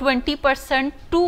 20%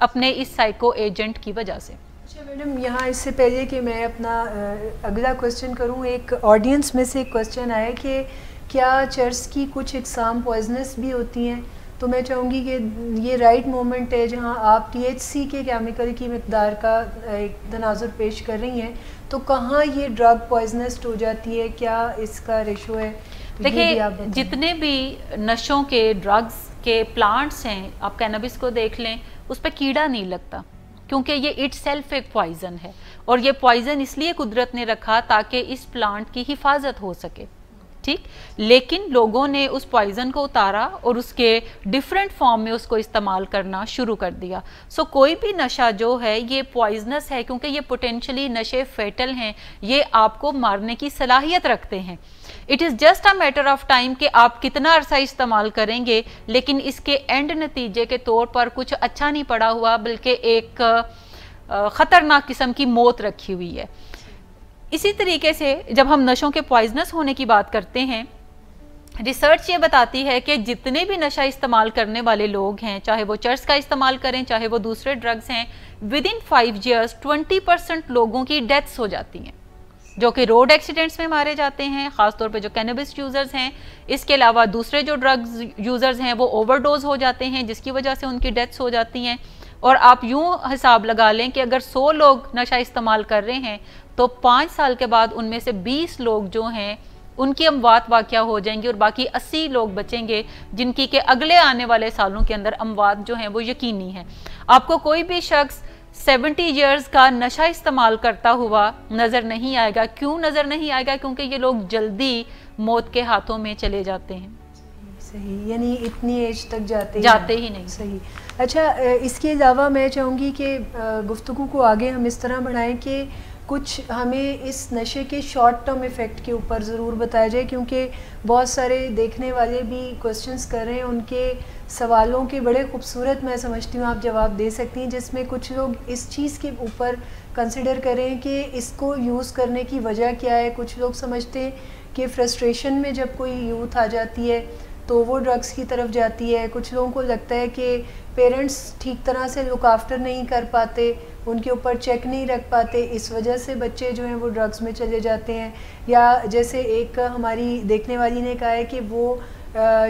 اپنے اس psycho agent کی وجہ سے. اچھا میڈم، یہاں اس سے پہلے کہ میں اپنا اگلا کوسچن کروں، ایک آڈینس میں سے ایک کوسچن آیا کہ کیا چرس کی کچھ اقسام پوائزنس بھی ہوتی ہیں؟ تو میں چاہوں گی کہ یہ رائٹ مومنٹ ہے جہاں آپ THC کے کیمیکل کی مقدار کا ایک تناظر پیش کر رہی ہیں، تو کہاں یہ ڈرگ پوائزنسڈ ہو جاتی ہے، کیا اس کا ریشو ہے؟ دیکھیں جتنے بھی نشوں کے ڈرگز کے پلانٹس ہیں، آپ کینابس کو دیکھ لیں، اس پہ کیڑا نہیں لگتا کیونکہ یہ اٹ سیلف ایک پوائزن ہے، اور یہ پوائزن اس لیے قدرت نے رکھا تاکہ اس پلانٹ کی حفاظت ہو سکے، ٹھیک. لیکن لوگوں نے اس پوائزن کو اتارا اور اس کے ڈیفرنٹ فارم میں اس کو استعمال کرنا شروع کر دیا. سو کوئی بھی نشہ جو ہے یہ پوائزنس ہے کیونکہ یہ پوٹینشلی نشے فیٹل ہیں، یہ آپ کو مارنے کی صلاحیت رکھتے ہیں. It is just a matter of time کہ آپ کتنا عرصہ استعمال کریں گے، لیکن اس کے اینڈ نتیجے کے طور پر کچھ اچھا نہیں پڑا ہوا بلکہ ایک خطرناک قسم کی موت رکھی ہوئی ہے. اسی طریقے سے جب ہم نشوں کے پوائزنس ہونے کی بات کرتے ہیں، ریسرچ یہ بتاتی ہے کہ جتنے بھی نشہ استعمال کرنے والے لوگ ہیں، چاہے وہ چرس کا استعمال کریں چاہے وہ دوسرے ڈرگز ہیں، ود ان 5 years 20% لوگوں کی ڈیتھس ہو جاتی ہیں جو کہ روڈ ایکسیڈنٹس میں مارے جاتے ہیں، خاص طور پہ جو کینابس یوزرز ہیں. اس کے علاوہ دوسرے جو ڈرگز یوزرز ہیں وہ اوور ڈوز ہو جاتے ہیں جس کی وجہ سے ان کی ڈیتھس ہو جاتی ہیں. اور آپ یوں حساب لگا لیں کہ اگر 100 لوگ نشہ استعمال کر رہے ہیں تو 5 سال کے بعد ان میں سے 20 لوگ جو ہیں ان کی اموات واقع ہو جائیں گی، اور باقی 80 لوگ بچیں گے جن کی کہ اگلے آنے والے سالوں کے اندر اموات جو ہیں وہ یقینی ہیں. آپ کو کوئی بھی شخص 70 years کا نشہ استعمال کرتا ہوا نظر نہیں آئے گا. کیوں نظر نہیں آئے گا؟ کیونکہ یہ لوگ جلدی موت کے ہاتھوں میں چلے جاتے ہیں. صحیح، یعنی اتنی ایج تک جاتے ہی نہیں. صحیح. اچھا، اس کے علاوہ میں چاہوں گی کہ گفتگو کو آگے ہم اس طرح بڑھائیں کہ کچھ ہمیں اس نشے کے شارٹ ٹرم ایفیکٹ کے اوپر ضرور بتایا جائے، کیونکہ بہت سارے دیکھنے والے بھی کوسچنز کر رہے ہیں. ان کے سوالوں کے بڑے خوبصورت میں سمجھتی ہوں آپ جواب دے سکتی ہیں، جس میں کچھ لوگ اس چیز کے اوپر کنسیڈر کریں کہ اس کو یوز کرنے کی وجہ کیا ہے. کچھ لوگ سمجھتے ہیں کہ فرسٹریشن میں جب کوئی یوتھ آ جاتی ہے تو وہ ڈرگس کی طرف جاتی ہے. کچھ لوگوں کو لگتا ہے کہ پیرنٹس ٹھیک طرح سے لک آفٹر نہیں کر پاتے، ان کے اوپر چیک نہیں رکھ پاتے، اس وجہ سے بچے جو ہیں وہ ڈرگس میں چلے جاتے ہیں. یا جیسے ایک ہماری دیکھنے والی نے کہا ہے کہ وہ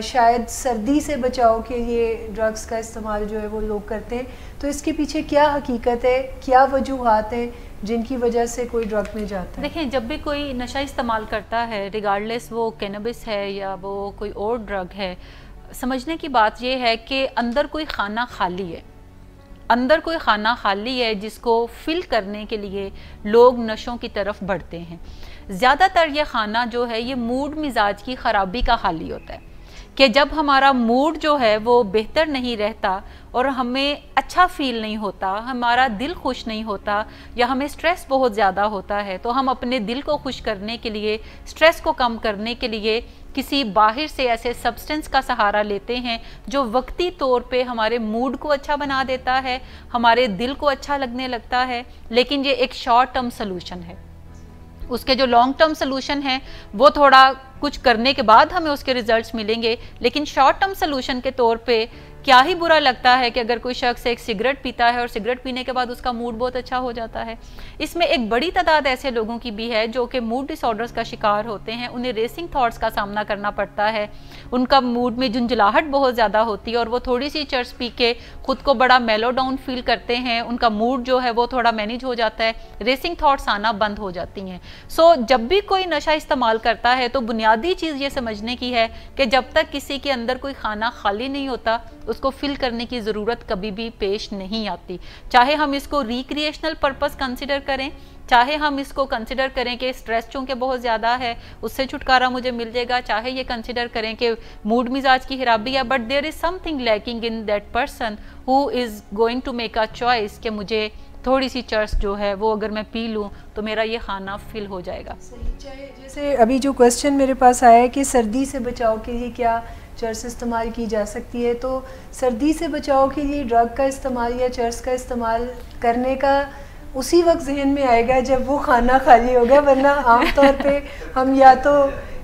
شاید سردی سے بچاؤ کے لیے ڈرگس کا استعمال جو ہے وہ لوگ کرتے ہیں. تو اس کے پیچھے کیا حقیقت ہے، کیا وجوہات ہیں جن کی وجہ سے کوئی ڈرگ میں جاتا ہے؟ دیکھیں، جب بھی کوئی نشہ استعمال کرتا ہے، ریگارڈلیس وہ کینابس ہے یا وہ کوئی اور ڈرگ ہے، سمجھنے کی بات یہ ہے کہ اندر کوئی خانہ خالی ہے. اندر کوئی خانہ خالی ہے جس کو فل کرنے کے لیے لوگ نشوں کی طرف بڑھتے ہیں. زیادہ تر یہ خانہ جو ہے یہ موڈ مزاج کی خرابی کا خالی ہوتا ہے کہ جب ہمارا موڈ جو ہے وہ بہتر نہیں رہتا اور ہمیں اچھا فیل نہیں ہوتا، ہمارا دل خوش نہیں ہوتا، یا ہمیں سٹریس بہت زیادہ ہوتا ہے، تو ہم اپنے دل کو خوش کرنے کے لیے، سٹریس کو کم کرنے کے لیے کسی باہر سے ایسے سبسٹنس کا سہارا لیتے ہیں جو وقتی طور پہ ہمارے موڈ کو اچھا بنا دیتا ہے، ہمارے دل کو اچھا لگنے لگتا ہے، لیکن یہ ایک شارٹ ٹرم سلوشن ہے. اس کے جو لانگ ٹرم سلوشن ہے وہ تھوڑا کچھ کرنے کے بعد ہمیں اس کے ریزلٹس ملیں گے، لیکن شارٹ ٹرم سلوشن کے طور پہ کیا ہی برا لگتا ہے کہ اگر کوئی شخص ایک سگریٹ پیتا ہے اور سگریٹ پینے کے بعد اس کا موڈ بہت اچھا ہو جاتا ہے. اس میں ایک بڑی تعداد ایسے لوگوں کی بھی ہے جو کہ موڈ ڈس آرڈرز کا شکار ہوتے ہیں، انہیں ریسنگ تھاٹس کا سامنا کرنا پڑتا ہے، ان کا موڈ میں جھنجھلاہٹ بہت زیادہ ہوتی ہے اور وہ تھوڑی سی چرس پی کے خود کو بڑا میلو ڈاؤن فیل کرتے ہیں، ان کا موڈ جو ہے وہ تھوڑا مینیج ہو جاتا ہے، ریسنگ تھاٹس آنا بند ہو جاتی ہیں. سو جب بھی کوئی نشہ استعمال کرتا ہے تو بنیادی چیز یہ سمجھنے کی ہے کہ جب تک کسی کے اندر کوئی خانہ خالی نہیں ہوتا اس کو فل کرنے کی ضرورت کبھی بھی پیش نہیں آتی. چاہے ہم اس کو ریکریشنل پرپس کنسیڈر کریں، چاہے ہم اس کو کنسیڈر کریں کہ سٹریس چونکہ بہت زیادہ ہے اس سے چھٹکارا مجھے مل جائے گا، چاہے یہ کنسیڈر کریں کہ موڈ مزاج کی خرابی ہے، but there is something lacking in that person who is going to make a choice کہ مجھے تھوڑی سی چرس جو ہے وہ اگر میں پی لوں تو میرا یہ خانہ فل ہو جائے گا. جیسے ابھی جو کوسچن میرے پاس آیا ہے کہ سردی سے بچاؤ کے لیے کیا چرس استعمال کی جا سکتی ہے، تو سردی سے بچاؤ کے لیے ڈرگ کا استعمال یا چرس کا استعمال کرنے کا اسی وقت ذہن میں آئے گا جب وہ خانہ خالی ہوگا، ورنہ عام طور پہ ہم یا تو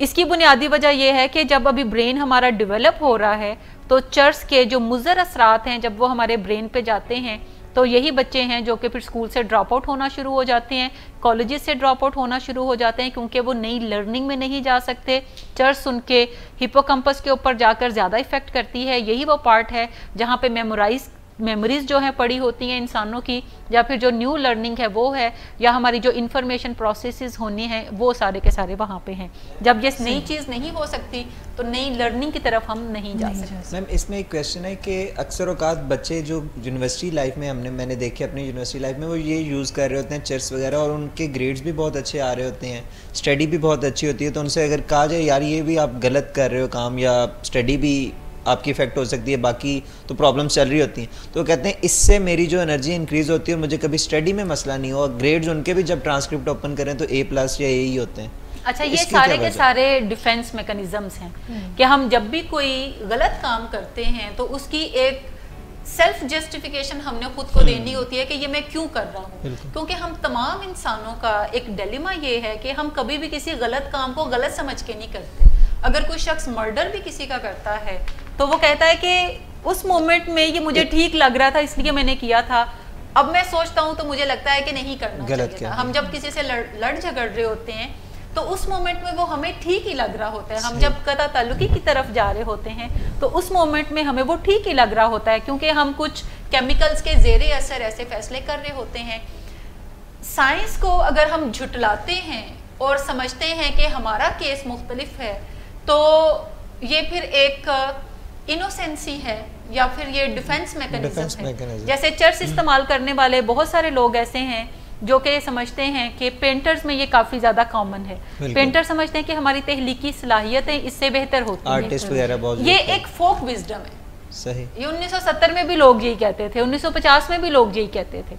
اس کی بنیادی وجہ یہ ہے کہ جب ابھی برین ہمارا ڈیولپ ہو رہا ہے تو چرس کے جو مضر اثرات ہیں جب وہ ہمارے برین پہ جاتے ہیں تو یہی بچے ہیں جو کہ پھر اسکول سے ڈراپ آؤٹ ہونا شروع ہو جاتے ہیں, کالجز سے ڈراپ آؤٹ ہونا شروع ہو جاتے ہیں, کیونکہ وہ نئی لرننگ میں نہیں جا سکتے. چرس ان کے ہپوکمپس کے اوپر جا کر زیادہ افیکٹ کرتی ہے. یہی وہ پارٹ ہے جہاں پہ میموریز جو ہیں پڑی ہوتی ہیں انسانوں کی, یا پھر جو نیو لرننگ ہے وہ ہے, یا ہماری جو انفارمیشن پروسیسز ہونی ہیں وہ سارے کے سارے وہاں پہ ہیں. جب یہ نئی چیز نہیں ہو سکتی تو نئی لرننگ کی طرف ہم نہیں جا سکتے. میم اس میں ایک کویسچن ہے کہ اکثر اوقات بچے جو یونیورسٹی لائف میں میں نے دیکھے اپنی یونیورسٹی لائف میں وہ یہ یوز کر رہے ہوتے ہیں چرس وغیرہ, اور ان کے گریڈز بھی بہت اچھے آ رہے ہوتے ہیں, اسٹڈی بھی بہت اچھی ہوتی ہے. تو ان سے اگر کہا جائے یار یہ بھی آپ غلط کر رہے ہو کام, یا اسٹڈی بھی آپ کی افیکٹ ہو سکتی ہے, باقی تو پرابلمس چل رہی ہوتی ہیں, تو وہ کہتے ہیں اس سے میری جو انرجی انکریز ہوتی ہے اور مجھے کبھی اسٹڈی میں مسئلہ نہیں ہو. گریڈز ان کے بھی جب ٹرانسکرپٹ اوپن کریں تو A+ یا A ہی ہوتے ہیں. اچھا, یہ سارے کے سارے ڈیفینس میکنزمز ہیں کہ ہم جب بھی کوئی غلط کام کرتے ہیں تو اس کی ایک سیلف جسٹیفیکیشن ہم نے خود کو دینی ہوتی ہے کہ یہ میں کیوں کر رہا ہوں. کیونکہ ہم تمام انسانوں کا ایک ڈیلیما یہ ہے کہ ہم کبھی بھی کسی غلط کام کو غلط سمجھ کے نہیں کرتے. اگر کوئی شخص مرڈر بھی کسی کا کرتا ہے تو وہ کہتا ہے کہ اس مومنٹ میں یہ مجھے ٹھیک لگ رہا تھا اس لیے میں نے کیا تھا, اب میں سوچتا ہوں تو مجھے لگتا ہے کہ نہیں کرنا چاہیے تھا. ہم جب کسی سے لڑ جھگڑ رہے ہوتے ہیں تو اس مومنٹ میں وہ ہمیں ٹھیک ہی لگ رہا ہوتا ہے. ہم جب قطع تعلقی کی طرف جا رہے ہوتے ہیں تو اس مومنٹ میں ہمیں وہ ٹھیک ہی لگ رہا ہوتا ہے, کیونکہ ہم کچھ کیمیکلز کے زیر اثر ایسے فیصلے کر رہے ہوتے ہیں. سائنس کو اگر ہم جھٹلاتے ہیں اور سمجھتے ہیں کہ ہمارا کیس مختلف ہے تو یہ پھر ایک انوسینسی ہے یا پھر یہ ڈیفنس میکنزم ہے. جیسے چرس استعمال کرنے والے بہت سارے لوگ ایسے ہیں جو کہ سمجھتے ہیں کہ پینٹرز میں یہ کافی زیادہ کامن ہے. پینٹر سمجھتے ہیں کہ ہماری تخلیقی صلاحیتیں اس سے بہتر ہوتی ہیں. یہ ایک فوک وزڈم ہے. صحیح. یہ 1970 میں بھی لوگ یہی کہتے تھے, 1950 میں بھی لوگ یہی کہتے تھے.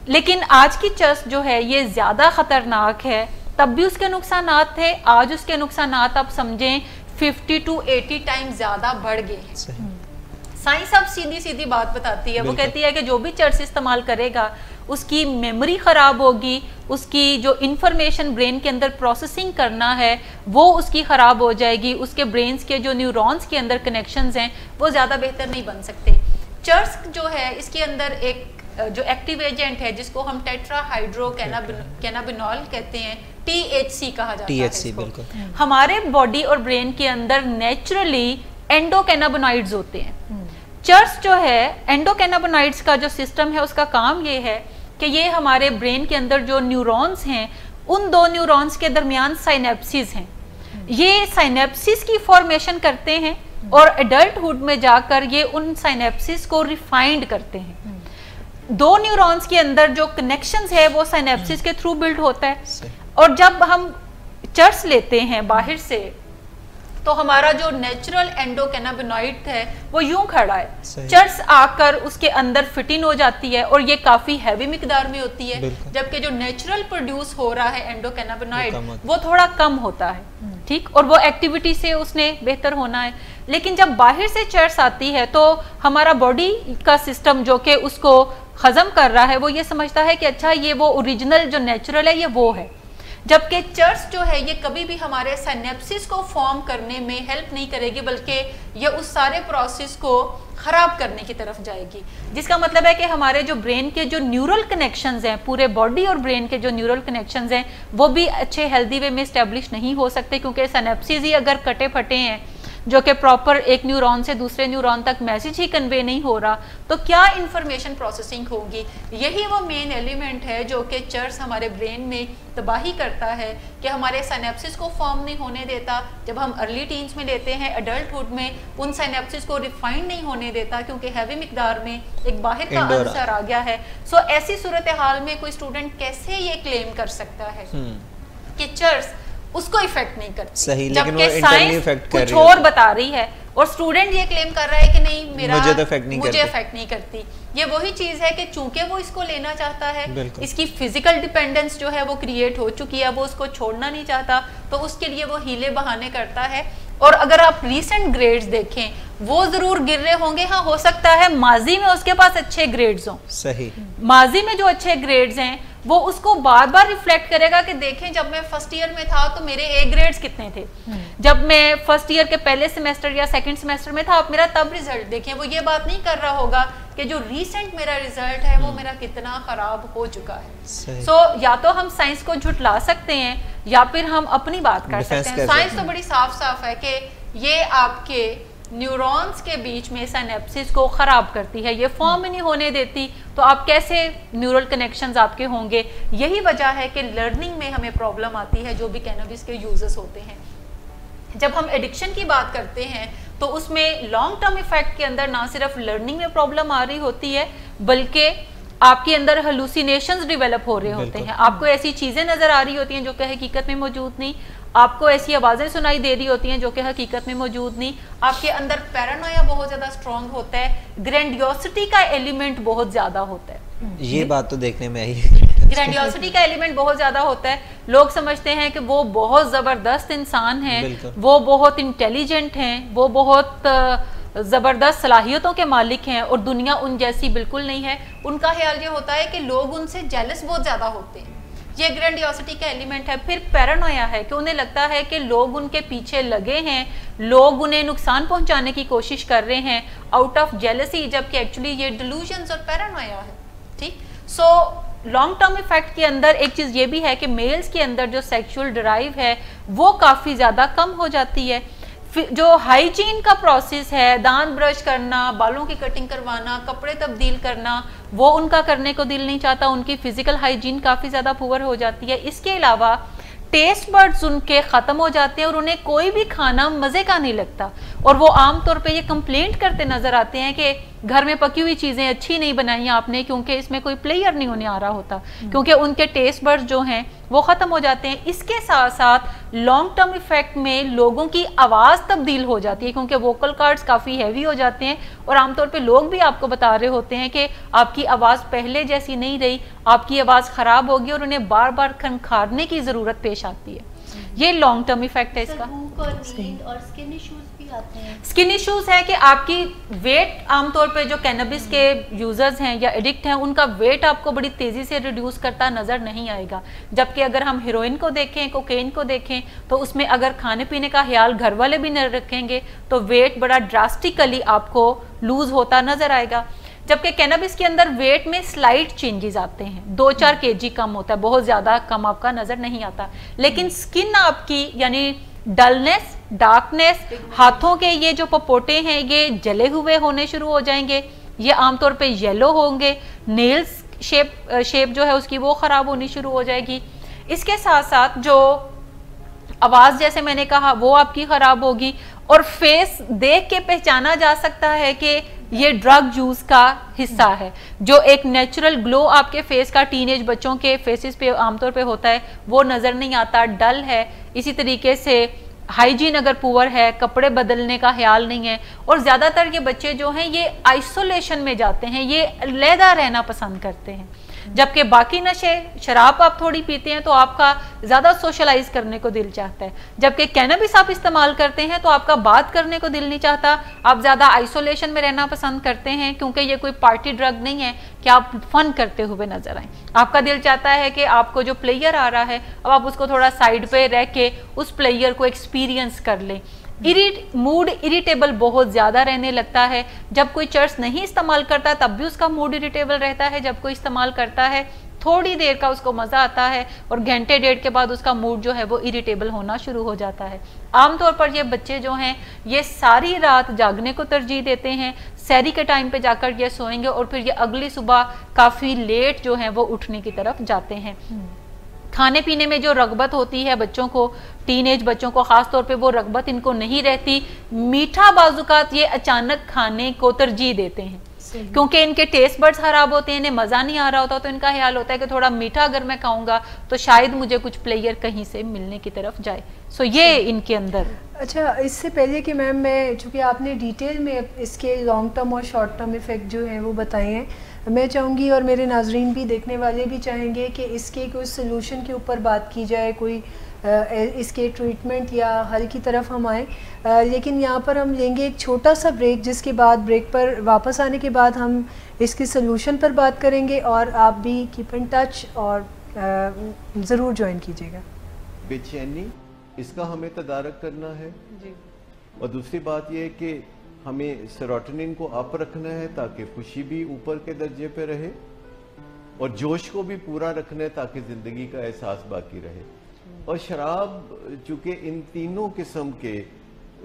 لیکن آج کی چرس جو ہے یہ زیادہ خطرناک ہے. تب بھی اس کے نقصانات تھے, آج اس کے نقصانات اب سمجھیں 50 to 80 ٹائم زیادہ بڑھ گئے ہیں. سائنس اب سیدھی بات بتاتی ہے, وہ کہتی ہے کہ جو بھی چرس استعمال کرے گا اس کی میموری خراب ہوگی, اس کی جو انفارمیشن برین کے اندر پروسیسنگ کرنا ہے وہ اس کی خراب ہو جائے گی, اس کے برینز کے جو نیورونز کے اندر کنیکشنز ہیں وہ زیادہ بہتر نہیں بن سکتے. چرس جو ہے اس کے اندر ایک جو ایکٹیو ایجنٹ ہے جس کو ہم ٹیٹرا ہائیڈرو کینابینول کہتے ہیں, THC کہا جاتا ہے اس کو. ہمارے باڈی اور برین کے اندر نیچرلی اینڈوکینابینوائڈز ہوتے ہیں. چرس جو ہے اینڈوکینابینوائڈز کا جو سسٹم ہے اس کا کام یہ ہے کہ یہ ہمارے برین کے اندر جو نیورونز ہیں ان دو نیورونز کے درمیان سائنیپسز ہیں, یہ سائنیپسز کی فارمیشن کرتے ہیں اور ایڈلٹ ہوڈ میں جا کر یہ ان سائنیپسز کو ریفائنڈ کرتے ہیں. دو نیورونز کے اندر جو کنیکشنز ہے وہ سائنیپسز کے تھرو بلڈ ہوتا ہے. اور جب ہم چرس لیتے ہیں باہر سے تو ہمارا جو نیچرل اینڈوکینابینوائڈ ہے وہ یوں کھڑا ہے, چرس آ کر اس کے اندر فٹ ان ہو جاتی ہے اور یہ کافی ہیوی مقدار میں ہوتی ہے, جبکہ جو نیچرل پروڈیوس ہو رہا ہے اینڈوکینابینوائڈ وہ تھوڑا کم ہوتا ہے. ٹھیک, اور وہ ایکٹیویٹی سے اس نے بہتر ہونا ہے. لیکن جب باہر سے چرس آتی ہے تو ہمارا باڈی کا سسٹم جو کہ اس کو ہضم کر رہا ہے وہ یہ سمجھتا ہے کہ اچھا یہ وہ اوریجنل جو نیچرل ہے یہ وہ ہے, جبکہ چرس جو ہے یہ کبھی بھی ہمارے سائنیپسز کو فارم کرنے میں ہیلپ نہیں کرے گی بلکہ یہ اس سارے پروسیس کو خراب کرنے کی طرف جائے گی. جس کا مطلب ہے کہ ہمارے جو برین کے جو نیورل کنیکشنز ہیں, پورے باڈی اور برین کے جو نیورل کنیکشنز ہیں وہ بھی اچھے ہیلدی وے میں اسٹیبلش نہیں ہو سکتے, کیونکہ سائنیپسز ہی اگر کٹے پھٹے ہیں جو کہ پراپر ایک نیورون سے دوسرے نیورون تک میسج ہی کنوے نہیں ہو رہا تو کیا انفارمیشن پروسیسنگ ہوگی. یہی وہ مین ایلیمنٹ ہے جو کہ چرس ہمارے برین میں تباہی کرتا ہے کہ ہمارے سائنیپسز کو فارم نہیں ہونے دیتا. جب ہم ارلی ٹینز میں لیتے ہیں ایڈلٹ ہوڈ میں ان سائنیپسز کو ریفائنڈ نہیں ہونے دیتا کیونکہ ہیوی مقدار میں ایک باہر کا عنصر آ گیا ہے. سو ایسی صورتحال میں کوئی اسٹوڈنٹ کیسے یہ کلیم کر سکتا ہے کہ چرس اس کو افیکٹ نہیں کرتی, جبکہ سائنس کچھ اور بتا رہی ہے اور اسٹوڈنٹ یہ کلیم کر رہا ہے کہ نہیں میرا مجھے افیکٹ نہیں کرتی. یہ وہی چیز ہے کہ چونکہ وہ اس کو لینا چاہتا ہے, اس کی فزیکل ڈیپینڈنس جو ہے وہ کریٹ ہو چکی ہے, وہ اس کو چھوڑنا نہیں چاہتا تو اس کے لیے وہ ہیلے بہانے کرتا ہے. اور اگر آپ ریسنٹ گریڈز دیکھیں وہ ضرور گر رہے ہوں گے, ہاں ہو سکتا ہے ماضی میں اس کے پاس اچھے گریڈز ہوں, صحیح ماضی میں جو اچھے گریڈز ہیں وہ اس کو بار بار ریفلیکٹ کرے گا کہ دیکھیں جب میں فرسٹ ایئر میں تھا تو میرے اے گریڈز کتنے تھے, جب میں فرسٹ ایئر کے پہلے سیمیسٹر یا سیکنڈ سیمیسٹر میں تھا اب میرا تب ریزلٹ دیکھیں. وہ یہ بات نہیں کر رہا ہوگا کہ جو ریسنٹ میرا ریزلٹ ہے وہ میرا کتنا خراب ہو چکا ہے. سو یا تو ہم سائنس کو جھٹلا سکتے ہیں یا پھر ہم اپنی بات کر سکتے ہیں. سائنس تو بڑی صاف صاف ہے کہ یہ آپ کے نیورونز کے بیچ میں سینپسس کو خراب کرتی ہے, یہ فارم نہیں ہونے دیتی, تو آپ کیسے نیورل کنیکشنز آپ کے ہوں گے. یہی وجہ ہے کہ لرننگ میں ہمیں پرابلم آتی ہے جو بھی کینابیس کے یوزز ہوتے ہیں. جب ہم ایڈکشن کی بات کرتے ہیں تو اس میں لانگ ٹرم ایفیکٹ کے اندر نہ صرف لرننگ میں پرابلم آ رہی ہوتی ہے بلکہ آپ کے اندر ہلوسینیشنز ڈیولپ ہو رہے ہوتے ہیں, آپ کو ایسی چیزیں نظر آ رہی ہوتی ہیں جو کہ حقیقت میں موجود نہیں, آپ کو ایسی آوازیں سنائی دے رہی ہوتی ہیں جو کہ حقیقت میں موجود نہیں, آپ کے اندر پیرانویا بہت زیادہ اسٹرانگ ہوتا ہے, گرینڈیوسٹی کا ایلیمنٹ بہت زیادہ ہوتا ہے. یہ بات تو دیکھنے میں آئی ہے, گرینڈیوسٹی کا ایلیمنٹ بہت زیادہ ہوتا ہے. لوگ سمجھتے ہیں کہ وہ بہت زبردست انسان ہیں, وہ بہت انٹیلیجنٹ ہیں, وہ بہت زبردست صلاحیتوں کے مالک ہیں اور دنیا ان جیسی بالکل نہیں ہے. ان کا خیال یہ ہوتا ہے کہ لوگ ان سے جیلس بہت زیادہ ہوتے ہیں, یہ گرینڈیوسٹی کا ایلیمنٹ ہے. پھر پیرانویا ہے کہ انہیں لگتا ہے کہ لوگ ان کے پیچھے لگے ہیں, لوگ انہیں نقصان پہنچانے کی کوشش کر رہے ہیں آؤٹ آف جیلسی, جبکہ ایکچولی یہ ڈیلوژنز اور پیرانویا ہے. ٹھیک, سو لانگ ٹرم ایفیکٹ کے اندر ایک چیز یہ بھی ہے کہ میلز کے اندر جو سیکشول ڈرائیو ہے وہ کافی زیادہ کم ہو جاتی ہے. جو ہائیجین کا پروسیس ہے, دانت برش کرنا, بالوں کی کٹنگ کروانا, کپڑے تبدیل کرنا, وہ ان کا کرنے کو دل نہیں چاہتا, ان کی فزیکل ہائیجین کافی زیادہ پور ہو جاتی ہے. اس کے علاوہ ٹیسٹ برڈز ان کے ختم ہو جاتے ہیں اور انہیں کوئی بھی کھانا مزے کا نہیں لگتا, اور وہ عام طور پہ یہ کمپلینٹ کرتے نظر آتے ہیں کہ گھر میں پکی ہوئی چیزیں اچھی نہیں بنائی آپ نے, کیونکہ اس میں کوئی پلیئر نہیں ہونے آ رہا ہوتا, کیونکہ ان کے ٹیسٹ برڈز جو ہیں وہ ختم ہو جاتے ہیں. اس کے ساتھ ساتھ لانگ ٹرم ایفیکٹ میں لوگوں کی آواز تبدیل ہو جاتی ہے, کیونکہ ووکل کارڈز کافی ہیوی ہو جاتے ہیں اور عام طور پہ لوگ بھی آپ کو بتا رہے ہوتے ہیں کہ آپ کی آواز پہلے جیسی نہیں رہی, آپ کی آواز خراب ہوگی اور انہیں بار بار کھنکھارنے کی ضرورت پیش آتی ہے. یہ لانگ ٹرم ایفیکٹ ہے اس کا. اور اسکن ایشوز بھی آتے ہیں. اسکن ایشوز ہے کہ آپ کی ویٹ عام طور پہ جو کینابیس کے یوزرز ہیں یا ایڈکٹ ہیں ان کا ویٹ آپ کو بڑی تیزی سے ریڈیوس کرتا نظر نہیں آئے گا, جبکہ اگر ہم ہیروئن کو دیکھیں, کوکین کو دیکھیں تو اس میں اگر کھانے پینے کا خیال گھر والے بھی نہ رکھیں گے تو ویٹ بڑا ڈراسٹیکلی آپ کو لوز ہوتا نظر آئے گا. جبکہ کینابیس کے اندر ویٹ میں سلائٹ چینجز آتے ہیں, 2-4 kg کم ہوتا ہے, بہت زیادہ کم آپ کا نظر نہیں آتا, لیکن سکن آپ کی یعنی ڈلنس, ڈارکنیس, ہاتھوں کے یہ جو پپوٹے ہیں یہ جلے ہوئے ہونے شروع ہو جائیں گے, یہ عام طور پہ یلو ہوں گے, نیلز شیپ جو ہے اس کی وہ خراب ہونی شروع ہو جائے گی. اس کے ساتھ ساتھ جو آواز جیسے میں نے کہا وہ آپ کی خراب ہوگی, اور فیس دیکھ کے پہچانا جا سکتا ہے کہ یہ ڈرگ یوز کا حصہ ہے. جو ایک نیچرل گلو آپ کے فیس کا ٹین ایج بچوں کے فیسز پہ عام طور پہ ہوتا ہے وہ نظر نہیں آتا, ڈل ہے. اسی طریقے سے ہائیجین اگر پور ہے, کپڑے بدلنے کا خیال نہیں ہے, اور زیادہ تر یہ بچے جو ہیں یہ آئسولیشن میں جاتے ہیں, یہ علیحدہ رہنا پسند کرتے ہیں. جبکہ باقی نشے, شراب آپ تھوڑی پیتے ہیں تو آپ کا زیادہ سوشلائز کرنے کو دل چاہتا ہے, جبکہ کینابیس آپ استعمال کرتے ہیں تو آپ کا بات کرنے کو دل نہیں چاہتا, آپ زیادہ آئسولیشن میں رہنا پسند کرتے ہیں, کیونکہ یہ کوئی پارٹی ڈرگ نہیں ہے کہ آپ فن کرتے ہوئے نظر آئیں. آپ کا دل چاہتا ہے کہ آپ کو جو پلیئر آ رہا ہے اب آپ اس کو تھوڑا سائڈ پہ رہ کے اس پلیئر کو ایکسپیرینس کر لیں. موڈ اریٹیبل بہت زیادہ رہنے لگتا ہے. جب کوئی چرس نہیں استعمال کرتا تب بھی اس کا موڈ اریٹیبل رہتا ہے, جب کوئی استعمال کرتا ہے تھوڑی دیر کا اس کو مزہ آتا ہے اور گھنٹے ڈیڑھ کے بعد اس کا موڈ جو ہے وہ اریٹیبل ہونا شروع ہو جاتا ہے. عام طور پر یہ بچے جو ہیں یہ ساری رات جاگنے کو ترجیح دیتے ہیں, سحری کے ٹائم پہ جا کر یہ سوئیں گے اور پھر یہ اگلی صبح کافی لیٹ جو ہیں وہ اٹھنے کی طرف جاتے ہیں. کھانے پینے میں جو رغبت ہوتی ہے بچوں کو, ٹین ایج بچوں کو خاص طور پہ, وہ رغبت ان کو نہیں رہتی. میٹھا بعض اوقات یہ اچانک کھانے کو ترجیح دیتے ہیں کیونکہ ان کے ٹیسٹ برڈز خراب ہوتے ہیں, انہیں مزہ نہیں آ رہا ہوتا, تو ان کا خیال ہوتا ہے کہ تھوڑا میٹھا اگر میں کھاؤں گا تو شاید مجھے کچھ پلیئر کہیں سے ملنے کی طرف جائے. سو یہ ان کے اندر. اچھا, اس سے پہلے کہ میم میں, چونکہ آپ نے ڈیٹیل میں اس کے لانگ ٹرم اور شارٹ ٹرم ایفیکٹ جو ہیں وہ بتائے ہیں, میں چاہوں گی اور میرے ناظرین بھی, دیکھنے والے بھی چاہیں گے کہ اس کے کوئی سلوشن کے اوپر بات کی جائے, کوئی اس کے ٹریٹمنٹ یا حل کی طرف ہم آئیں. لیکن یہاں پر ہم لیں گے ایک چھوٹا سا بریک, جس کے بعد بریک پر واپس آنے کے بعد ہم اس کے سلوشن پر بات کریں گے، اور آپ بھی کیپ ان ٹچ اور ضرور جوائن کیجیے گا۔ بے چینی، اس کا ہمیں تدارک کرنا ہے، اور دوسری بات یہ ہے کہ ہمیں سیروٹونن کو اپ رکھنا ہے تاکہ خوشی بھی اوپر کے درجے پہ رہے، اور جوش کو بھی پورا رکھنا ہے تاکہ زندگی کا احساس باقی رہے۔ اور شراب چونکہ ان تینوں قسم کے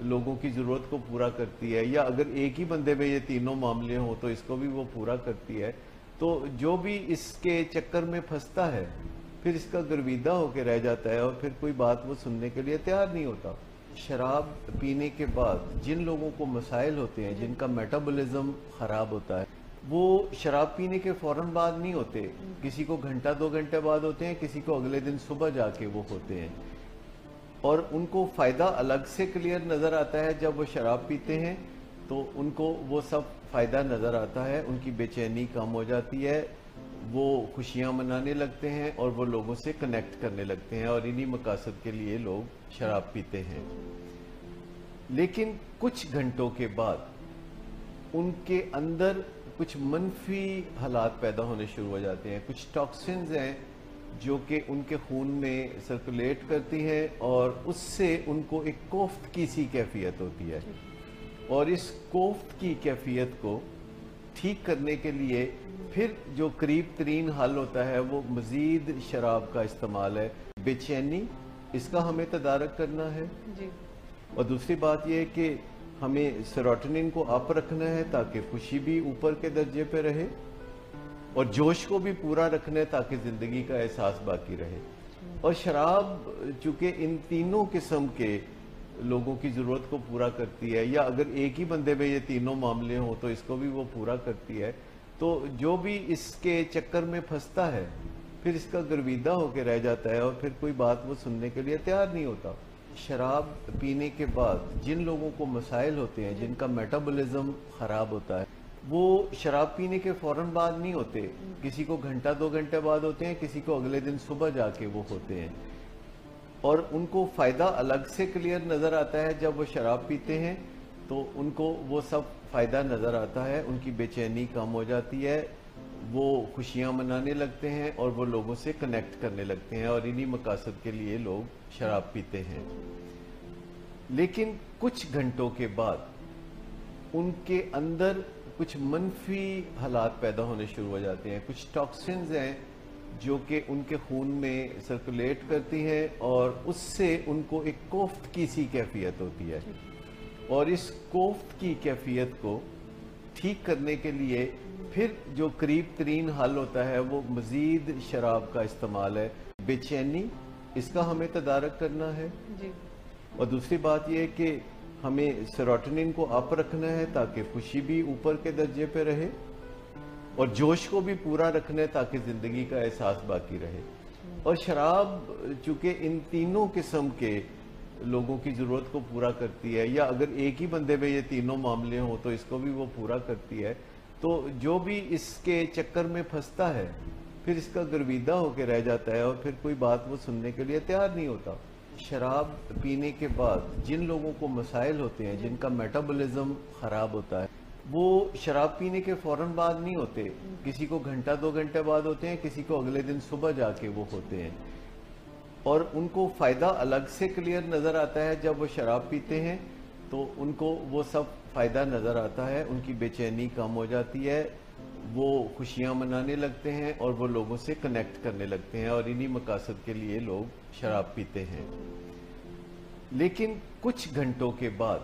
لوگوں کی ضرورت کو پورا کرتی ہے، یا اگر ایک ہی بندے میں یہ تینوں معاملے ہوں تو اس کو بھی وہ پورا کرتی ہے، تو جو بھی اس کے چکر میں پھنستا ہے پھر اس کا گرویدہ ہو کے رہ جاتا ہے، اور پھر کوئی بات وہ سننے کے لیے تیار نہیں ہوتا۔ شراب پینے کے بعد جن لوگوں کو مسائل ہوتے ہیں، جن کا میٹابولزم خراب ہوتا ہے، وہ شراب پینے کے فوراً بعد نہیں ہوتے، کسی کو گھنٹہ 2 گھنٹے بعد ہوتے ہیں، کسی کو اگلے دن صبح جا کے وہ ہوتے ہیں، اور ان کو فائدہ الگ سے کلیئر نظر آتا ہے۔ جب وہ شراب پیتے ہیں تو ان کو وہ سب فائدہ نظر آتا ہے، ان کی بے چینی کم ہو جاتی ہے، وہ خوشیاں منانے لگتے ہیں، اور وہ لوگوں سے کنیکٹ کرنے لگتے ہیں، اور انہی مقاصد کے لیے لوگ شراب پیتے ہیں۔ لیکن کچھ گھنٹوں کے بعد ان کے اندر کچھ منفی حالات پیدا ہونے شروع ہو جاتے ہیں، کچھ ٹاکسنز ہیں جو کہ ان کے خون میں سرکولیٹ کرتی ہیں، اور اس سے ان کو ایک کوفت کی سی کیفیت ہوتی ہے، اور اس کوفت کی کیفیت کو ٹھیک کرنے کے لیے پھر جو قریب ترین حل ہوتا ہے وہ مزید شراب کا استعمال ہے۔ بے چینی، اس کا ہمیں تدارک کرنا ہے، اور دوسری بات یہ ہے کہ ہمیں سیروٹونن کو اپ رکھنا ہے تاکہ خوشی بھی اوپر کے درجے پہ رہے، اور جوش کو بھی پورا رکھنا ہے تاکہ زندگی کا احساس باقی رہے۔ اور شراب چونکہ ان تینوں قسم کے لوگوں کی ضرورت کو پورا کرتی ہے، یا اگر ایک ہی بندے میں یہ تینوں معاملے ہوں تو اس کو بھی وہ پورا کرتی ہے، تو جو بھی اس کے چکر میں پھنستا ہے پھر اس کا گرویدہ ہو کے رہ جاتا ہے، اور پھر کوئی بات وہ سننے کے لیے تیار نہیں ہوتا۔ شراب پینے کے بعد جن لوگوں کو مسائل ہوتے ہیں، جن کا میٹابولزم خراب ہوتا ہے، وہ شراب پینے کے فوراً بعد نہیں ہوتے، کسی کو گھنٹہ 2 گھنٹے بعد ہوتے ہیں، کسی کو اگلے دن صبح جا کے وہ ہوتے ہیں، اور ان کو فائدہ الگ سے کلیئر نظر آتا ہے۔ جب وہ شراب پیتے ہیں تو ان کو وہ سب فائدہ نظر آتا ہے، ان کی بے چینی کم ہو جاتی ہے، وہ خوشیاں منانے لگتے ہیں، اور وہ لوگوں سے کنیکٹ کرنے لگتے ہیں، اور انہی مقاصد کے لیے لوگ شراب پیتے ہیں۔ لیکن کچھ گھنٹوں کے بعد ان کے اندر کچھ منفی حالات پیدا ہونے شروع ہو جاتے ہیں، کچھ ٹاکسنز ہیں جو کہ ان کے خون میں سرکولیٹ کرتی ہیں، اور اس سے ان کو ایک کوفت کی سی کیفیت ہوتی ہے، اور اس کوفت کی کیفیت کو ٹھیک کرنے کے لیے پھر جو قریب ترین حل ہوتا ہے وہ مزید شراب کا استعمال ہے۔ بے چینی، اس کا ہمیں تدارک کرنا ہے، اور دوسری بات یہ ہے کہ ہمیں سیروٹونن کو اپ رکھنا ہے تاکہ خوشی بھی اوپر کے درجے پہ رہے، اور جوش کو بھی پورا رکھنا ہے تاکہ زندگی کا احساس باقی رہے۔ اور شراب چونکہ ان تینوں قسم کے لوگوں کی ضرورت کو پورا کرتی ہے، یا اگر ایک ہی بندے میں یہ تینوں معاملے ہوں تو اس کو بھی وہ پورا کرتی ہے، تو جو بھی اس کے چکر میں پھنستا ہے پھر اس کا گرویدہ ہو کے رہ جاتا ہے، اور پھر کوئی بات وہ سننے کے لیے تیار نہیں ہوتا۔ شراب پینے کے بعد جن لوگوں کو مسائل ہوتے ہیں، جن کا میٹابولزم خراب ہوتا ہے، وہ شراب پینے کے فوراً بعد نہیں ہوتے، کسی کو گھنٹہ 2 گھنٹے بعد ہوتے ہیں، کسی کو اگلے دن صبح جا کے وہ ہوتے ہیں، اور ان کو فائدہ الگ سے کلیئر نظر آتا ہے۔ جب وہ شراب پیتے ہیں تو ان کو وہ سب فائدہ نظر آتا ہے، ان کی بے چینی کم ہو جاتی ہے، وہ خوشیاں منانے لگتے ہیں، اور وہ لوگوں سے کنیکٹ کرنے لگتے ہیں، اور انہی مقاصد کے لیے لوگ شراب پیتے ہیں۔ لیکن کچھ گھنٹوں کے بعد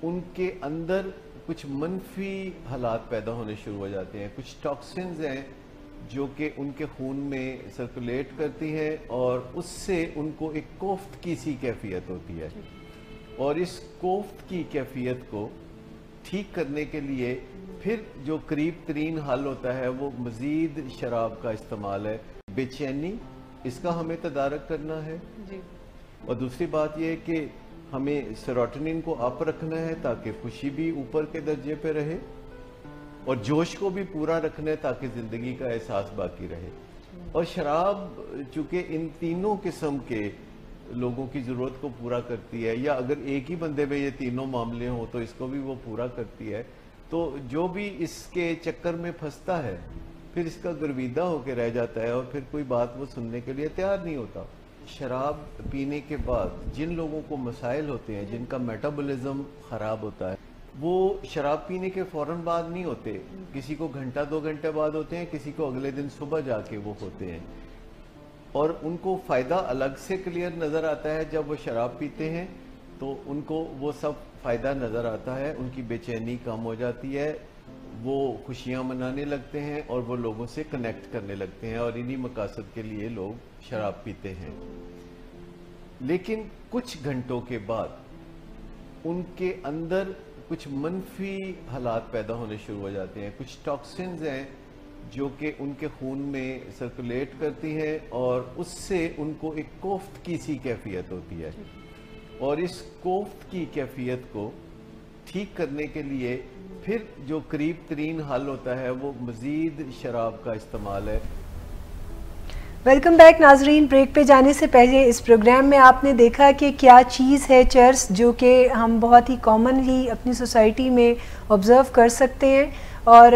ان کے اندر کچھ منفی حالات پیدا ہونے شروع ہو جاتے ہیں، کچھ ٹاکسنز ہیں جو کہ ان کے خون میں سرکولیٹ کرتی ہیں، اور اس سے ان کو ایک کوفت کی سی کیفیت ہوتی ہے، اور اس کوفت کی کیفیت کو ٹھیک کرنے کے لیے پھر جو قریب ترین حل ہوتا ہے وہ مزید شراب کا استعمال ہے۔ بے چینی، اس کا ہمیں تدارک کرنا ہے، اور دوسری بات یہ ہے کہ ہمیں سیروٹونن کو اپ رکھنا ہے تاکہ خوشی بھی اوپر کے درجے پہ رہے، اور جوش کو بھی پورا رکھنا ہے تاکہ زندگی کا احساس باقی رہے۔ اور شراب چونکہ ان تینوں قسم کے لوگوں کی ضرورت کو پورا کرتی ہے، یا اگر ایک ہی بندے میں یہ تینوں معاملے ہوں تو اس کو بھی وہ پورا کرتی ہے، تو جو بھی اس کے چکر میں پھنستا ہے پھر اس کا گرویدہ ہو کے رہ جاتا ہے اور پھر کوئی بات وہ سننے کے لیے تیار نہیں ہوتا. شراب پینے کے بعد جن لوگوں کو مسائل ہوتے ہیں, جن کا میٹابولزم خراب ہوتا ہے, وہ شراب پینے کے فوراً بعد نہیں ہوتے. کسی کو گھنٹہ 2 گھنٹے بعد ہوتے ہیں, کسی کو اگلے دن صبح جا کے وہ ہوتے ہیں. اور ان کو فائدہ الگ سے کلیئر نظر آتا ہے جب وہ شراب پیتے ہیں, تو ان کو وہ سب فائدہ نظر آتا ہے. ان کی بے چینی کم ہو جاتی ہے, وہ خوشیاں منانے لگتے ہیں اور وہ لوگوں سے کنیکٹ کرنے لگتے ہیں, اور انہی مقاصد کے لیے لوگ شراب پیتے ہیں. لیکن کچھ گھنٹوں کے بعد ان کے اندر کچھ منفی حالات پیدا ہونے شروع ہو جاتے ہیں. کچھ ٹاکسنز ہیں جو کہ ان کے خون میں سرکولیٹ کرتی ہیں, اور اس سے ان کو ایک کوفت کی سی کیفیت ہوتی ہے. اور اس کوفت کی کیفیت کو ٹھیک کرنے کے لیے پھر جو قریب ترین حل ہوتا ہے وہ مزید شراب کا استعمال ہے. ویلکم بیک ناظرین. بریک پہ جانے سے پہلے اس پروگرام میں آپ نے دیکھا کہ کیا چیز ہے چرس, جو کہ ہم بہت ہی کامنلی اپنی سوسائٹی میں آبزرو کر سکتے ہیں, اور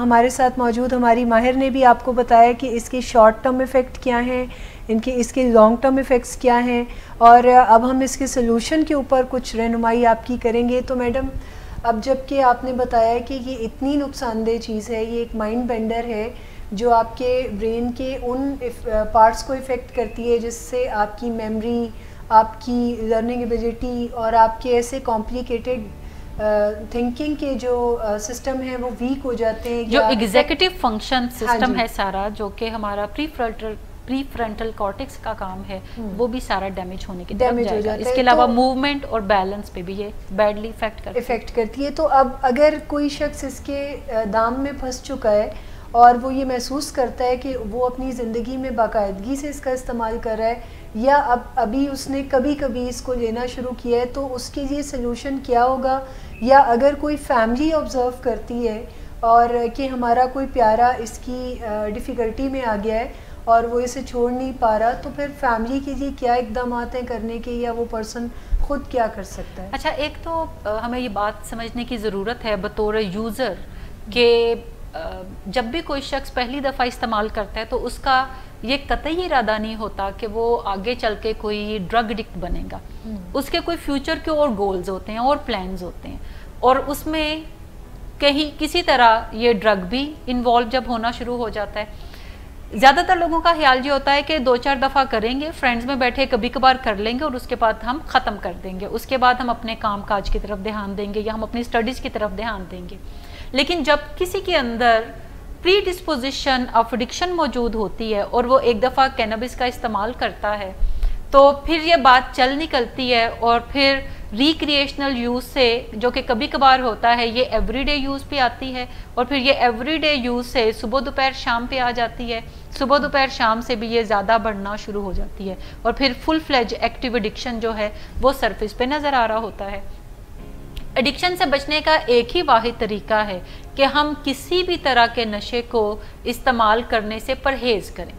ہمارے ساتھ موجود ہماری ماہر نے بھی آپ کو بتایا کہ اس کے شارٹ ٹرم ایفیکٹ کیا ہیں, اس کے لانگ ٹرم ایفیکٹس کیا ہیں, اور اب ہم اس کے سلوشن کے اوپر کچھ رہنمائی آپ کی کریں گے. تو میڈم, اب جب کہ آپ نے بتایا کہ یہ اتنی نقصان دہ چیز ہے, یہ ایک مائنڈ بینڈر ہے جو آپ کے برین کے ان پارٹس کو افیکٹ کرتی ہے جس سے آپ کی میموری, آپ کی لرننگ ایبیلٹی اور آپ کے ایسے کمپلیکیٹڈ تھنکنگ کے جو سسٹم ہیں وہ ویک ہو جاتے ہیں. جو ایگزیکٹو فنکشن سسٹم ہے سارا, جو کہ ہمارا پری فرنٹل کارٹیکس کا کام ہے, وہ بھی سارا ڈیمیج ہونے کی طرف جائے گا. اس کے علاوہ موومنٹ اور بیلنس پہ بھی یہ بیڈلی افیکٹ کرتی ہے. تو اب اگر کوئی شخص اس کے دام میں پھنس چکا ہے اور وہ یہ محسوس کرتا ہے کہ وہ اپنی زندگی میں باقاعدگی سے اس کا استعمال کر رہا ہے, یا ابھی اس نے کبھی کبھی اس کو لینا شروع کیا ہے, تو اس کے لیے سلوشن کیا ہوگا؟ یا اگر کوئی فیملی آبزرو کرتی ہے اور کہ ہمارا کوئی پیارا اس کی ڈیفیکلٹی میں آ گیا ہے اور وہ اسے چھوڑ نہیں پا رہا, تو پھر فیملی کے لیے کیا اقدامات ہیں کرنے کے, یا وہ پرسن خود کیا کر سکتا ہے؟ اچھا, ایک تو ہمیں یہ بات سمجھنے کی ضرورت ہے بطور یوزر کہ جب بھی کوئی شخص پہلی دفعہ استعمال کرتا ہے تو اس کا یہ قطعی ارادہ نہیں ہوتا کہ وہ آگے چل کے کوئی ڈرگ ایڈکٹ بنے گا. اس کے کوئی فیوچر کے اور گولز ہوتے ہیں اور پلانز ہوتے ہیں, اور اس میں کہیں کسی طرح یہ ڈرگ بھی انوالو جب ہونا شروع ہو جاتا ہے. زیادہ تر لوگوں کا خیال یہ ہوتا ہے کہ 2-4 دفعہ کریں گے, فرینڈز میں بیٹھے کبھی کبھار کر لیں گے اور اس کے بعد ہم ختم کر دیں گے, اس کے بعد ہم اپنے کام کاج کی طرف دھیان دیں گے یا ہم اپنی سٹڈیز کی طرف دھیان دیں گے. لیکن جب کسی کے اندر پری ڈسپوزیشن آف ایڈکشن موجود ہوتی ہے اور وہ ایک دفعہ کینابس کا استعمال کرتا ہے, تو پھر یہ بات چل نکلتی ہے, اور پھر ریکریشنل یوز سے, جو کہ کبھی کبھار ہوتا ہے, یہ ایوری ڈے یوز پہ آتی ہے, اور پھر یہ ایوری ڈے یوز سے صبح دوپہر شام پہ آ جاتی ہے. صبح دوپہر شام سے بھی یہ زیادہ بڑھنا شروع ہو جاتی ہے, اور پھر فل فلیج ایکٹیو ایڈکشن جو ہے وہ سرفیس پہ نظر آ رہا ہوتا ہے. ایڈکشن سے بچنے کا ایک ہی واحد طریقہ ہے کہ ہم کسی بھی طرح کے نشے کو استعمال کرنے سے پرہیز کریں.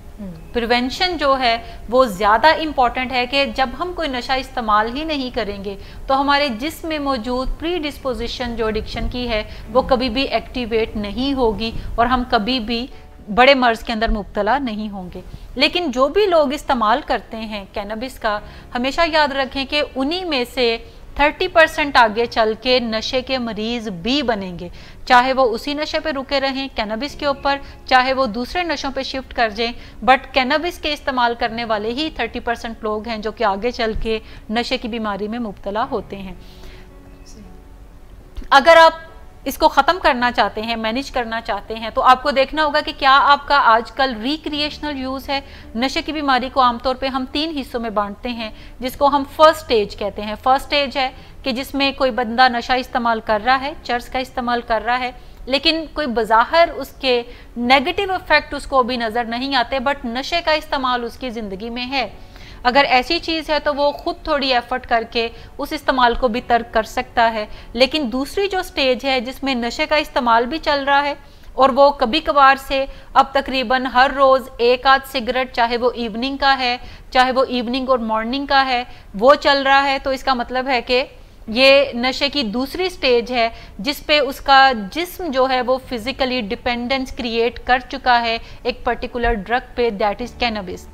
پریونشن جو ہے وہ زیادہ امپورٹنٹ ہے کہ جب ہم کوئی نشہ استعمال ہی نہیں کریں گے تو ہمارے جسم میں موجود پری ڈسپوزیشن جو ایڈکشن کی ہے وہ کبھی بھی ایکٹیویٹ نہیں ہوگی, اور ہم کبھی بھی بڑے مرض کے اندر مبتلا نہیں ہوں گے. لیکن جو بھی لوگ استعمال کرتے ہیں کینابس کا, ہمیشہ یاد رکھیں کہ انہی میں سے 30% آگے چل کے نشے کے مریض بھی بنیں گے, چاہے وہ اسی نشے پہ رکے رہیں کینابس کے اوپر, چاہے وہ دوسرے نشوں پہ شفٹ کر جائیں, بٹ کینابس کے استعمال کرنے والے ہی 30% لوگ ہیں جو کہ آگے چل کے نشے کی بیماری میں مبتلا ہوتے ہیں. اگر آپ اس کو ختم کرنا چاہتے ہیں, مینیج کرنا چاہتے ہیں, تو آپ کو دیکھنا ہوگا کہ کیا آپ کا آج کل ریکریشنل یوز ہے. نشے کی بیماری کو عام طور پہ ہم 3 حصوں میں بانٹتے ہیں, جس کو ہم فرسٹ سٹیج کہتے ہیں. فرسٹ سٹیج ہے کہ جس میں کوئی بندہ نشہ استعمال کر رہا ہے, چرس کا استعمال کر رہا ہے, لیکن کوئی بظاہر اس کے نیگیٹو ایفیکٹ اس کو بھی نظر نہیں آتے, بٹ نشے کا استعمال اس کی زندگی میں ہے. اگر ایسی چیز ہے تو وہ خود تھوڑی ایفرٹ کر کے اس استعمال کو بھی ترک کر سکتا ہے. لیکن دوسری جو سٹیج ہے جس میں نشے کا استعمال بھی چل رہا ہے, اور وہ کبھی کبھار سے اب تقریباً ہر روز 1-8 سگریٹ, چاہے وہ ایوننگ کا ہے چاہے وہ ایوننگ اور مارننگ کا ہے, وہ چل رہا ہے, تو اس کا مطلب ہے کہ یہ نشے کی دوسری سٹیج ہے جس پہ اس کا جسم جو ہے وہ فزیکلی ڈیپینڈنس کریٹ کر چکا ہے ایک پرٹیکولر ڈرگ پہ، دیٹ از کینابس.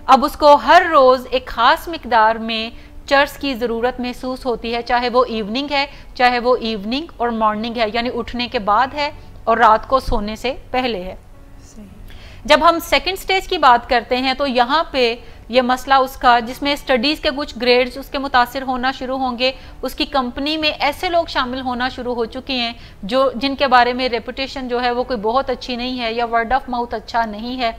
اب اس کو ہر روز ایک خاص مقدار میں چرس کی ضرورت محسوس ہوتی ہے، چاہے وہ ایوننگ ہے، چاہے وہ ایوننگ اور مارننگ ہے، یعنی اٹھنے کے بعد ہے اور رات کو سونے سے پہلے ہے. جب ہم سیکنڈ سٹیج کی بات کرتے ہیں تو یہاں پہ یہ مسئلہ اس کا، جس میں اسٹڈیز کے کچھ گریڈز اس کے متاثر ہونا شروع ہوں گے، اس کی کمپنی میں ایسے لوگ شامل ہونا شروع ہو چکے ہیں جن کے بارے میں ریپوٹیشن جو ہے وہ کوئی بہت اچھی نہیں ہے، یا ورڈ آف ماؤتھ اچھا نہیں ہے،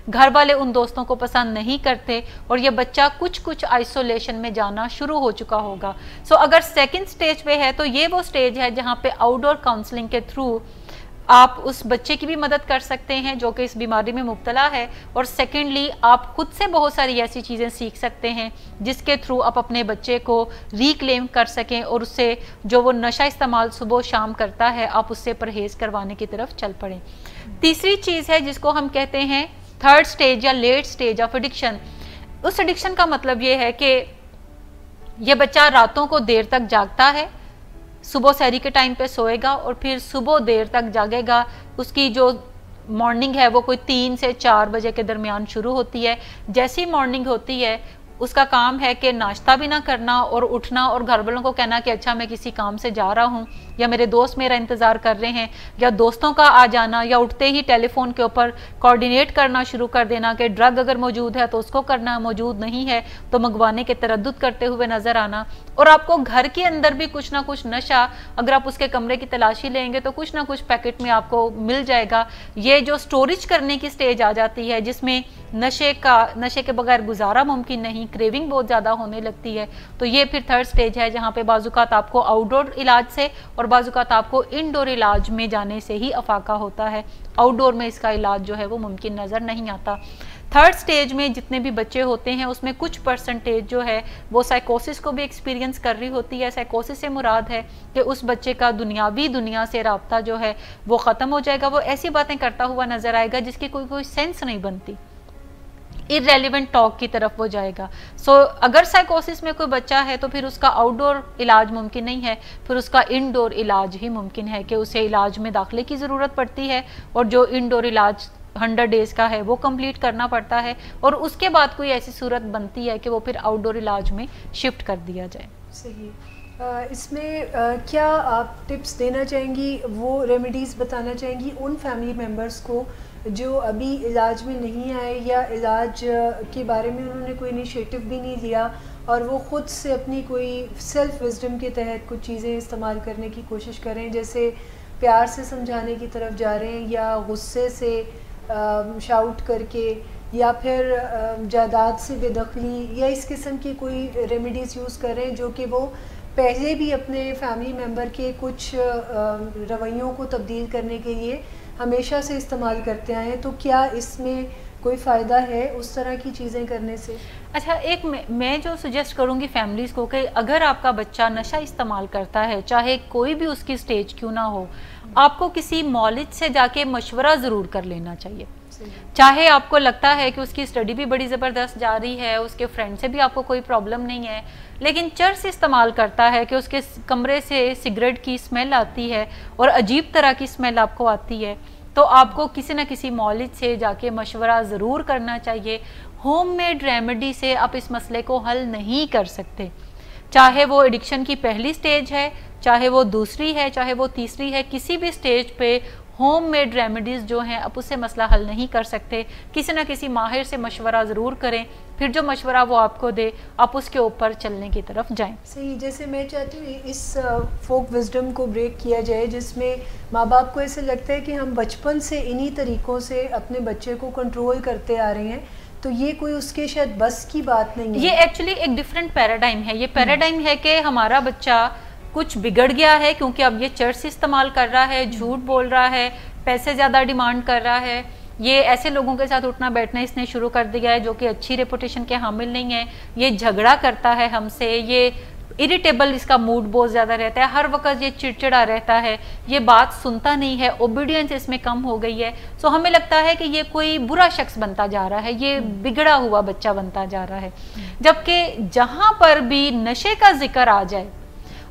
گھر والے ان دوستوں کو پسند نہیں کرتے، اور یہ بچہ کچھ آئسولیشن میں جانا شروع ہو چکا ہوگا. سو اگر سیکنڈ سٹیج پہ ہے تو یہ وہ سٹیج ہے جہاں پہ آؤٹ ڈور کاؤنسلنگ کے تھرو آپ اس بچے کی بھی مدد کر سکتے ہیں جو کہ اس بیماری میں مبتلا ہے، اور سیکنڈلی آپ خود سے بہت ساری ایسی چیزیں سیکھ سکتے ہیں جس کے تھرو آپ اپنے بچے کو ریکلیم کر سکیں، اور اس سے جو وہ نشہ استعمال صبح و شام کرتا ہے آپ اس سے پرہیز کروانے کی طرف چل پڑیں. تیسری چیز ہے جس کو ہم کہتے ہیں تھرڈ سٹیج یا لیٹ سٹیج آف ایڈکشن. اس ایڈکشن کا مطلب یہ ہے کہ یہ بچہ راتوں کو دیر تک جاگتا ہے، صبح سحری کے ٹائم پہ سوئے گا اور پھر صبح دیر تک جاگے گا. اس کی جو مارننگ ہے وہ کوئی 3 سے 4 بجے کے درمیان شروع ہوتی ہے. جیسی مارننگ ہوتی ہے اس کا کام ہے کہ ناشتہ بھی نہ کرنا اور اٹھنا اور گھر والوں کو کہنا کہ اچھا میں کسی کام سے جا رہا ہوں، یا میرے دوست میرا انتظار کر رہے ہیں، یا دوستوں کا آ جانا، یا اٹھتے ہی ٹیلی فون کے اوپر کوارڈینیٹ کرنا شروع کر دینا کہ ڈرگ اگر موجود ہے تو اس کو کرنا، موجود نہیں ہے تو منگوانے کے تردد کرتے ہوئے نظر آنا. اور آپ کو گھر کے اندر بھی کچھ نہ کچھ نشہ، اگر آپ اس کے کمرے کی تلاشی لیں گے تو کچھ نہ کچھ پیکٹ میں آپ کو مل جائے گا. یہ جو سٹوریج کرنے کی سٹیج آ جاتی ہے جس میں نشے کے بغیر گزارا ممکن نہیں، کریونگ بہت زیادہ ہونے لگتی ہے، تو یہ پھر تھرڈ سٹیج ہے جہاں پہ بعض اوقات آپ کو آؤٹ ڈور علاج سے اور بعض اوقات آپ کو انڈور علاج میں جانے سے ہی افاقہ ہوتا ہے. آؤٹ ڈور میں اس کا علاج جو ہے وہ ممکن نظر نہیں آتا. تھرڈ سٹیج میں جتنے بھی بچے ہوتے ہیں اس میں کچھ پرسنٹیج جو ہے وہ سائیکوسس کو بھی ایکسپیرینس کر رہی ہوتی ہے. سائیکوسس سے مراد ہے کہ اس بچے کا دنیاوی دنیا سے رابطہ جو ہے وہ ختم ہو جائے گا، وہ ایسی باتیں کرتا ہوا نظر آئے گا جس کی کوئی سینس نہیں بنتی، irrelevant ٹاک کی طرف وہ جائے گا. سو اگر سائیکوسس میں کوئی بچہ ہے تو پھر اس کا آؤٹ ڈور علاج ممکن نہیں ہے، پھر اس کا انڈور علاج ہی ممکن ہے کہ اسے علاج میں داخلے کی ضرورت پڑتی ہے، اور جو انڈور علاج 100 ڈیز کا ہے وہ کمپلیٹ کرنا پڑتا ہے، اور اس کے بعد کوئی ایسی صورت بنتی ہے کہ وہ پھر آؤٹ ڈور علاج میں شفٹ کر دیا جائے. صحیح. اس میں کیا آپ ٹپس دینا چاہیں گی، وہ ریمیڈیز بتانا چاہیں گی ان فیملی ممبرس کو جو ابھی علاج میں نہیں آئے یا علاج کے بارے میں انہوں نے کوئی انیشیٹو بھی نہیں لیا اور وہ خود سے اپنی کوئی سیلف وزڈم کے تحت کچھ چیزیں استعمال کرنے کی کوشش کریں، جیسے پیار سے سمجھانے کی طرف جا رہے ہیں یا غصے سے شاؤٹ کر کے یا پھر جائیداد سے بے دخلی یا اس قسم کی کوئی ریمیڈیز یوز کر رہے ہیں جو کہ وہ پہلے بھی اپنے فیملی ممبر کے کچھ رویوں کو تبدیل کرنے کے لیے ہمیشہ سے استعمال کرتے آئے ہیں، تو کیا اس میں کوئی فائدہ ہے اس طرح کی چیزیں کرنے سے؟ اچھا، ایک میں جو سجیسٹ کروں گی فیملیز کو کہ اگر آپ کا بچہ نشہ استعمال کرتا ہے، چاہے کوئی بھی اس کی سٹیج کیوں نہ ہو، آپ کو کسی مولد سے جا کے مشورہ ضرور کر لینا چاہیے. چاہے آپ کو لگتا ہے کہ اس کی اسٹڈی بھی بڑی زبردست جاری ہے، اس کے فرینڈ سے بھی آپ کو کوئی پرابلم نہیں ہے، لیکن چرس استعمال کرتا ہے کہ اس کے کمرے سے سگریٹ کی اسمیل آتی ہے اور عجیب طرح کی اسمیل آپ کو آتی ہے، تو آپ کو کسی نہ کسی مولد سے جا کے مشورہ ضرور کرنا چاہیے. ہوم میڈ ریمیڈی سے آپ اس مسئلے کو حل نہیں کر سکتے، چاہے وہ ایڈکشن کی پہلی سٹیج ہے، چاہے وہ دوسری ہے، چاہے وہ تیسری ہے، کسی بھی سٹیج پہ ہوم میڈ ریمیڈیز جو ہیں آپ اس سے مسئلہ حل نہیں کر سکتے. کسی نہ کسی ماہر سے مشورہ ضرور کریں، پھر جو مشورہ وہ آپ کو دے آپ اس کے اوپر چلنے کی طرف جائیں. صحیح. جیسے میں چاہتی ہوں اس فوک وزڈم کو بریک کیا جائے جس میں ماں باپ کو ایسے لگتا ہے کہ ہم بچپن سے انہی طریقوں سے اپنے بچے کو کنٹرول کرتے آ رہے ہیں، تو یہ کوئی اس کے شاید بس کی بات نہیں ہے. یہ ایکچولی ایک ڈیفرنٹ پیراڈائم ہے. یہ پیراڈائم ہے کہ ہمارا بچہ کچھ بگڑ گیا ہے کیونکہ اب یہ چرس استعمال کر رہا ہے، جھوٹ بول رہا ہے، پیسے زیادہ ڈیمانڈ کر رہا ہے، یہ ایسے لوگوں کے ساتھ اٹھنا بیٹھنا اس نے شروع کر دیا ہے جو کہ اچھی ریپوٹیشن کے حامل نہیں ہیں، یہ جھگڑا کرتا ہے ہم سے، یہ اریٹیبل، اس کا موڈ بہت زیادہ رہتا ہے، ہر وقت یہ چڑچڑا رہتا ہے، یہ بات سنتا نہیں ہے، اوبیڈینس اس میں کم ہو گئی ہے. سو ہمیں لگتا ہے کہ یہ کوئی برا شخص بنتا جا رہا ہے، یہ بگڑا ہوا بچہ بنتا جا رہا ہے. جبکہ جہاں پر بھی نشے کا ذکر آ جائے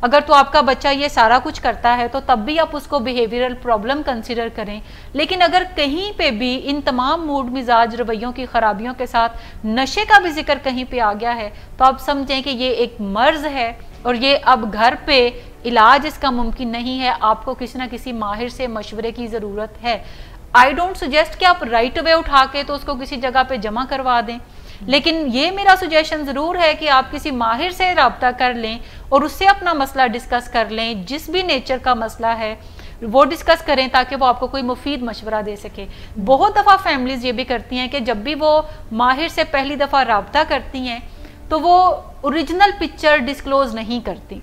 اگر تو آپ کا بچہ یہ سارا کچھ کرتا ہے تو تب بھی آپ اس کو بیہیویئرل پرابلم کنسیڈر کریں. لیکن اگر کہیں پہ بھی ان تمام موڈ مزاج رویوں کی خرابیوں کے ساتھ نشے کا بھی ذکر کہیں پہ آ گیا ہے تو آپ سمجھیں کہ یہ ایک مرض ہے اور یہ اب گھر پہ علاج اس کا ممکن نہیں ہے. آپ کو کسی نہ کسی ماہر سے مشورے کی ضرورت ہے. آئی ڈونٹ سجیسٹ کہ آپ رائٹ اوے اٹھا کے تو اس کو کسی جگہ پہ جمع کروا دیں, لیکن یہ میرا سجیشن ضرور ہے کہ آپ کسی ماہر سے رابطہ کر لیں اور اس سے اپنا مسئلہ ڈسکس کر لیں. جس بھی نیچر کا مسئلہ ہے وہ ڈسکس کریں تاکہ وہ آپ کو کوئی مفید مشورہ دے سکے. بہت دفعہ فیملیز یہ بھی کرتی ہیں کہ جب بھی وہ ماہر سے پہلی دفعہ رابطہ کرتی ہیں تو وہ اوریجنل پکچر ڈسکلوز نہیں کرتی,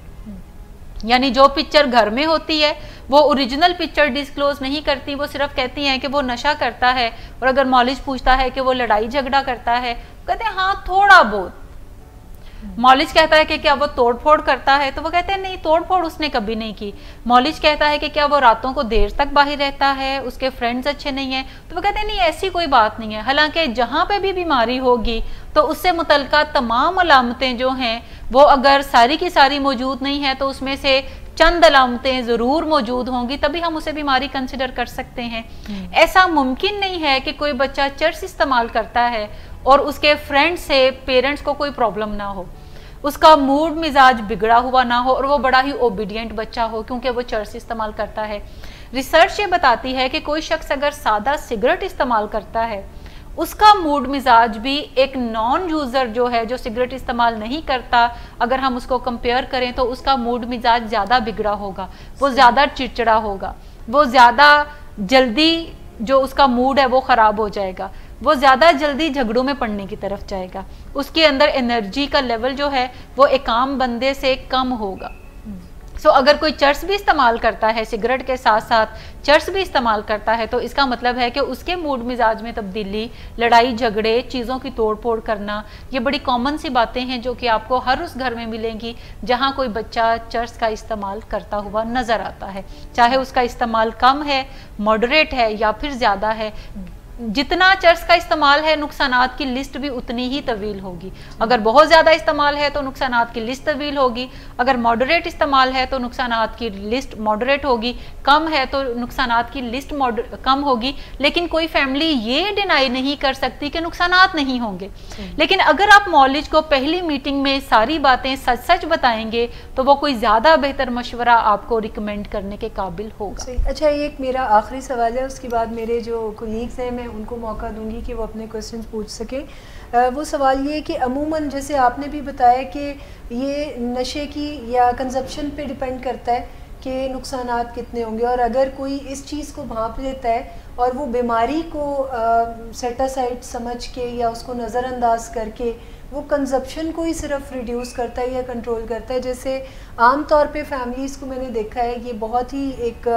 یعنی جو پکچر گھر میں ہوتی ہے وہ اوریجنل پکچر ڈسکلوز نہیں کرتی. وہ صرف کہتی ہیں کہ وہ نشہ کرتا ہے, اور اگر مالج پوچھتا ہے کہ وہ لڑائی جھگڑا کرتا ہے کہتے ہیں ہاں تھوڑا بہت. مالج کہتا ہے کہ کیا وہ توڑ پھوڑ کرتا ہے تو وہ کہتے ہیں نہیں توڑ پھوڑ اس نے کبھی نہیں کی. مالج کہتا ہے کہ کیا وہ راتوں کو دیر تک باہر رہتا ہے, اس کے فرینڈز اچھے نہیں ہیں, تو وہ کہتے ہیں نہیں ایسی کوئی بات نہیں ہے. حالانکہ جہاں پہ بھی بیماری ہوگی تو اس سے متعلقہ تمام علامتیں جو ہیں وہ اگر ساری کی ساری موجود نہیں ہے تو اس میں سے چند علامتیں ضرور موجود ہوں گی, تبھی ہم اسے بیماری کنسیڈر کر سکتے ہیں. ایسا ممکن نہیں ہے کہ کوئی بچہ چرس استعمال کرتا ہے اور اس کے فرینڈ سے پیرنٹس کو کوئی پرابلم نہ ہو, اس کا موڈ مزاج بگڑا ہوا نہ ہو اور وہ بڑا ہی اوبیڈینٹ بچہ ہو کیونکہ وہ چرس استعمال کرتا ہے. ریسرچ یہ بتاتی ہے کہ کوئی شخص اگر سادہ سگریٹ استعمال کرتا ہے اس کا موڈ مزاج بھی ایک نان یوزر جو ہے جو سگریٹ استعمال نہیں کرتا, اگر ہم اس کو کمپیئر کریں تو اس کا موڈ مزاج زیادہ بگڑا ہوگا, وہ زیادہ چڑچڑا ہوگا, وہ زیادہ جلدی جو اس کا موڈ ہے وہ خراب ہو جائے گا, وہ زیادہ جلدی جھگڑوں میں پڑنے کی طرف جائے گا, اس کے اندر انرجی کا لیول جو ہے وہ ایک عام بندے سے کم ہوگا. سو اگر کوئی چرس بھی استعمال کرتا ہے, سگریٹ کے ساتھ ساتھ چرس بھی استعمال کرتا ہے, تو اس کا مطلب ہے کہ اس کے موڈ مزاج میں تبدیلی, لڑائی جھگڑے, چیزوں کی توڑ پھوڑ کرنا, یہ بڑی کامن سی باتیں ہیں جو کہ آپ کو ہر اس گھر میں ملیں گی جہاں کوئی بچہ چرس کا استعمال کرتا ہوا نظر آتا ہے, چاہے اس کا استعمال کم ہے, ماڈریٹ ہے یا پھر زیادہ ہے. جتنا چرس کا استعمال ہے نقصانات کی لسٹ بھی اتنی ہی طویل ہوگی. اگر بہت زیادہ استعمال ہے تو نقصانات کی لسٹ طویل ہوگی, اگر ماڈریٹ استعمال ہے تو نقصانات کی لسٹ ماڈریٹ ہوگی, کم ہے تو نقصانات کی لسٹ کم ہوگی. لیکن کوئی فیملی یہ ڈینائی نہیں کر سکتی کہ نقصانات نہیں ہوں گے. لیکن اگر آپ مالج کو پہلی میٹنگ میں ساری باتیں سچ سچ بتائیں گے تو وہ کوئی زیادہ بہتر مشورہ آپ کو ریکمینڈ کرنے کے قابل ہوگا. اچھا, یہ ایک میرا آخری سوال ہے, اس کے بعد میرے جو کولیگز ہیں میں ان کو موقع دوں گی کہ وہ اپنے کوسچنز پوچھ سکیں. وہ سوال یہ ہے کہ عموماً جیسے آپ نے بھی بتایا کہ یہ نشے کی یا کنزپشن پہ ڈیپینڈ کرتا ہے کہ نقصانات کتنے ہوں گے, اور اگر کوئی اس چیز کو بھانپ لیتا ہے اور وہ بیماری کو سیٹ اسائڈ سمجھ کے یا اس کو نظر انداز کر کے وہ کنزپشن کو ہی صرف ریڈیوس کرتا ہے یا کنٹرول کرتا ہے, جیسے عام طور پہ فیملیز کو میں نے دیکھا ہے یہ بہت ہی ایک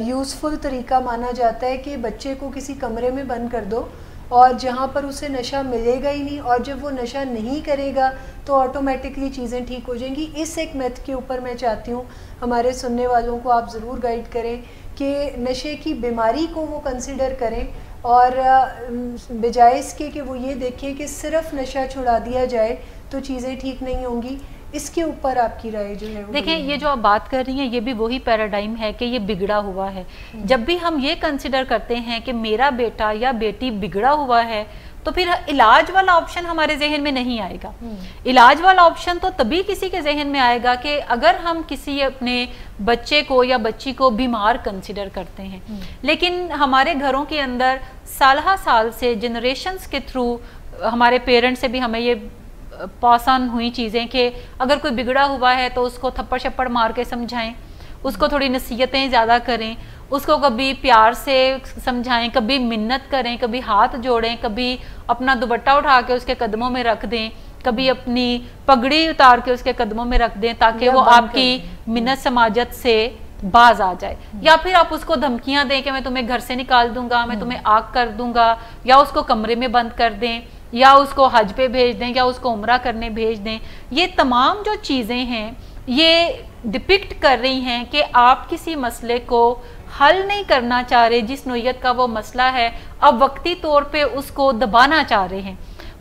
یوزفل طریقہ مانا جاتا ہے کہ بچے کو کسی کمرے میں بند کر دو اور جہاں پر اسے نشہ ملے گا ہی نہیں, اور جب وہ نشہ نہیں کرے گا تو آٹومیٹکلی چیزیں ٹھیک ہو جائیں گی. اس ایک میتھ کے اوپر میں چاہتی ہوں ہمارے سننے والوں کو آپ ضرور گائیڈ کریں کہ نشے کی بیماری کو وہ کنسیڈر کریں, اور بجائے اس کے کہ وہ یہ دیکھیں کہ صرف نشہ چھڑا دیا جائے تو چیزیں ٹھیک نہیں ہوں گی. اس کے اوپر آپ کی رائے جو ہے دیکھیں, یہ جو آپ بات کر رہی ہیں یہ بھی وہی پیراڈائم ہے کہ یہ بگڑا ہوا ہے. جب بھی ہم یہ کنسیڈر کرتے ہیں کہ میرا بیٹا یا بیٹی بگڑا ہوا ہے تو پھر علاج والا آپشن ہمارے ذہن میں نہیں آئے گا. علاج والا آپشن تو تبھی کسی کے ذہن میں آئے گا کہ اگر ہم کسی اپنے بچے کو یا بچی کو بیمار کنسیڈر کرتے ہیں. لیکن ہمارے گھروں کے اندر سالہ سال سے جنریشنز کے تھرو ہمارے پیرنٹس سے بھی ہمیں یہ پاس آن ہوئی چیزیں کہ اگر کوئی بگڑا ہوا ہے تو اس کو تھپڑ شپڑ مار کے سمجھائیں, اس کو تھوڑی نصیحتیں زیادہ کریں, اس کو کبھی پیار سے سمجھائیں, کبھی منت کریں, کبھی ہاتھ جوڑیں, کبھی اپنا دوپٹہ اٹھا کے اس کے قدموں میں رکھ دیں, کبھی اپنی پگڑی اتار کے اس کے قدموں میں رکھ دیں تاکہ وہ آپ کی منت سماجت سے باز آ جائے. یا پھر آپ اس کو دھمکیاں دیں کہ میں تمہیں گھر سے نکال دوں گا, میں تمہیں آگ کر دوں گا, یا اس کو کمرے میں بند کر دیں, یا اس کو حج پہ بھیج دیں, یا اس کو عمرہ کرنے بھیج دیں. یہ تمام جو چیزیں ہیں یہ ڈپکٹ کر رہی ہیں کہ آپ کسی مسئلے کو حل نہیں کرنا چاہ رہے, جس نوعیت کا وہ مسئلہ ہے اب وقتی طور پہ اس کو دبانا چاہ رہے ہیں.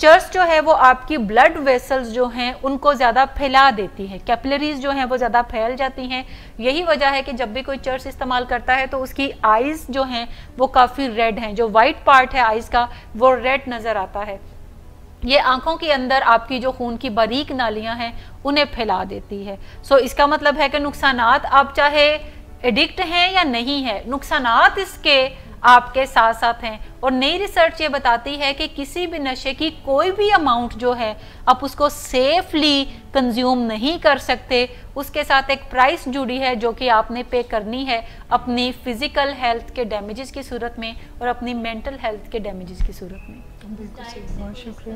چرس جو ہے وہ آپ کی بلڈ ویسلز جو ہیں ان کو زیادہ پھیلا دیتی ہے، کیپلریز جو ہیں وہ زیادہ پھیل جاتی ہیں. یہی وجہ ہے کہ جب بھی کوئی چرس استعمال کرتا ہے تو اس کی آئیز جو ہیں وہ کافی ریڈ ہیں، جو وائٹ پارٹ ہے آئیز کا وہ ریڈ نظر آتا ہے. یہ آنکھوں کے اندر آپ کی جو خون کی باریک نالیاں ہیں انہیں پھیلا دیتی ہے. سو اس کا مطلب ہے کہ نقصانات آپ چاہے ایڈکٹ ہیں یا نہیں ہے، نقصانات اس کے آپ کے ساتھ ساتھ ہیں. اور نئی ریسرچ یہ بتاتی ہے کہ کسی بھی نشے کی کوئی بھی اماؤنٹ جو ہے آپ اس کو سیفلی کنزیوم نہیں کر سکتے. اس کے ساتھ ایک پرائس جڑی ہے جو کہ آپ نے پے کرنی ہے اپنی فزیکل ہیلتھ کے ڈیمیجز کی صورت میں اور اپنی مینٹل ہیلتھ کے ڈیمیجز کی صورت میں. بہت شکریہ.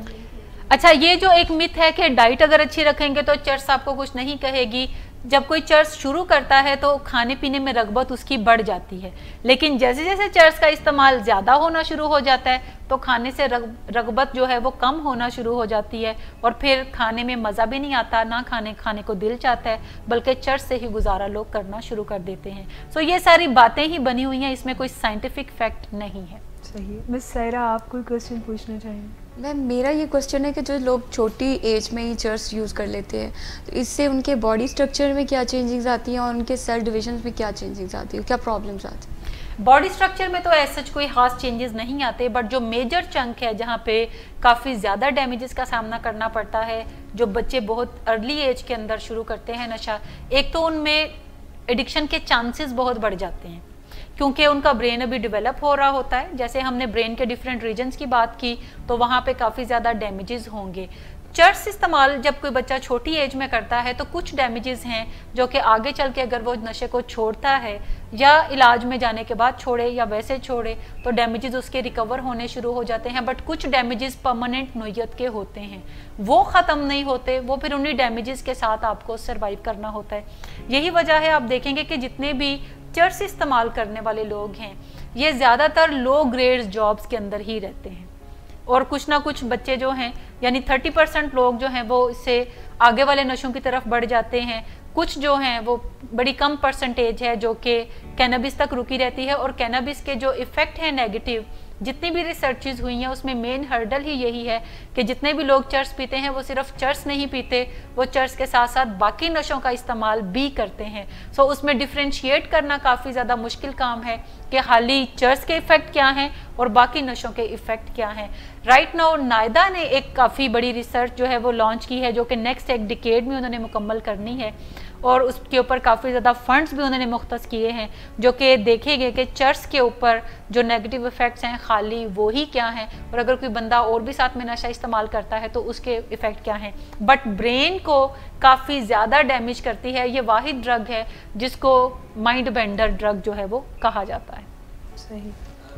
اچھا، یہ جو ایک مت ہے کہ ڈائٹ اگر اچھی رکھیں گے تو چرس آپ کو کچھ نہیں کہے گی. جب کوئی چرس شروع کرتا ہے تو کھانے پینے میں رغبت اس کی بڑھ جاتی ہے، لیکن جیسے جیسے چرس کا استعمال زیادہ ہونا شروع ہو جاتا ہے تو کھانے سے رغبت جو ہے وہ کم ہونا شروع ہو جاتی ہے اور پھر کھانے میں مزہ بھی نہیں آتا، نہ کھانے کو دل چاہتا ہے، بلکہ چرس سے ہی گزارا لوگ کرنا شروع کر دیتے ہیں. سو یہ ساری باتیں ہی بنی ہوئی ہیں، اس میں کوئی سائنٹیفک فیکٹ نہیں ہے. صحیح. مس سائرہ، آپ کوئی کوشچن پوچھنا چاہیں گے؟ میم میرا یہ کوشچن ہے کہ جو لوگ چھوٹی ایج میں ہی چرس یوز کر لیتے ہیں تو اس سے ان کے باڈی اسٹرکچر میں کیا چینجنگز آتی ہیں اور ان کے سیل ڈویژنز میں کیا چینجنگز آتی ہیں، کیا پرابلمس آتی ہیں؟ باڈی سٹرکچر میں تو ایسا کوئی خاص چینجز نہیں آتے، بٹ جو میجر چنک ہے جہاں پہ کافی زیادہ ڈیمیجز کا سامنا کرنا پڑتا ہے، جو بچے بہت ارلی ایج کے اندر شروع کرتے ہیں نشہ، ایک تو ان میں ایڈکشن کے چانسز بہت بڑھ جاتے ہیں کیونکہ ان کا برین ابھی ڈیولپ ہو رہا ہوتا ہے. جیسے ہم نے برین کے ڈیفرنٹ ریجنز کی بات کی تو وہاں پہ کافی زیادہ ڈیمیجز ہوں گے. چرس استعمال جب کوئی بچہ چھوٹی ایج میں کرتا ہے تو کچھ ڈیمیجز ہیں جو کہ آگے چل کے اگر وہ نشے کو چھوڑتا ہے یا علاج میں جانے کے بعد چھوڑے یا ویسے چھوڑے تو ڈیمیجز اس کے ریکور ہونے شروع ہو جاتے ہیں. بٹ کچھ ڈیمیجز پرماننٹ نوعیت کے ہوتے ہیں، وہ ختم نہیں ہوتے، وہ پھر انہی ڈیمیجز کے ساتھ آپ کو سروائیو کرنا ہوتا ہے. یہی وجہ ہے آپ دیکھیں گے کہ جتنے بھی چرس استعمال کرنے والے لوگ ہیں یہ زیادہ تر لو گریڈ جابز کے اندر ہی رہتے ہیں اور کچھ نہ کچھ بچے جو ہیں یعنی 30% لوگ جو ہیں وہ اس سے آگے والے نشوں کی طرف بڑھ جاتے ہیں. کچھ جو ہیں وہ بڑی کم پرسنٹیج ہے جو کہ کینابس تک رکی رہتی ہے. اور کینابس کے جو ایفیکٹ ہیں نیگیٹو، جتنی بھی ریسرچز ہوئی ہیں اس میں مین ہرڈل ہی یہی ہے کہ جتنے بھی لوگ چرس پیتے ہیں وہ صرف چرس نہیں پیتے، وہ چرس کے ساتھ ساتھ باقی نشوں کا استعمال بھی کرتے ہیں. سو اس میں ڈیفرینشیٹ کرنا کافی زیادہ مشکل کام ہے کہ خالی چرس کے ایفیکٹ کیا ہیں اور باقی نشوں کے ایفیکٹ کیا ہیں. رائٹ ناؤ نائدہ نے ایک کافی بڑی ریسرچ جو ہے وہ لانچ کی ہے جو کہ نیکسٹ ایک ڈیکیڈ میں انہوں نے مکمل کرنی ہے اور اس کے اوپر کافی زیادہ فنڈز بھی انہوں نے مختص کیے ہیں جو کہ دیکھے گئے کہ چرس کے اوپر جو نیگیٹو ایفیکٹس ہیں خالی وہی کیا ہیں اور اگر کوئی بندہ اور بھی ساتھ میں نشہ استعمال کرتا ہے تو اس کے ایفیکٹ کیا ہیں. بٹ برین کو کافی زیادہ ڈیمیج کرتی ہے. یہ واحد ڈرگ ہے جس کو مائنڈ بینڈر ڈرگ جو ہے وہ کہا جاتا ہے. صحیح.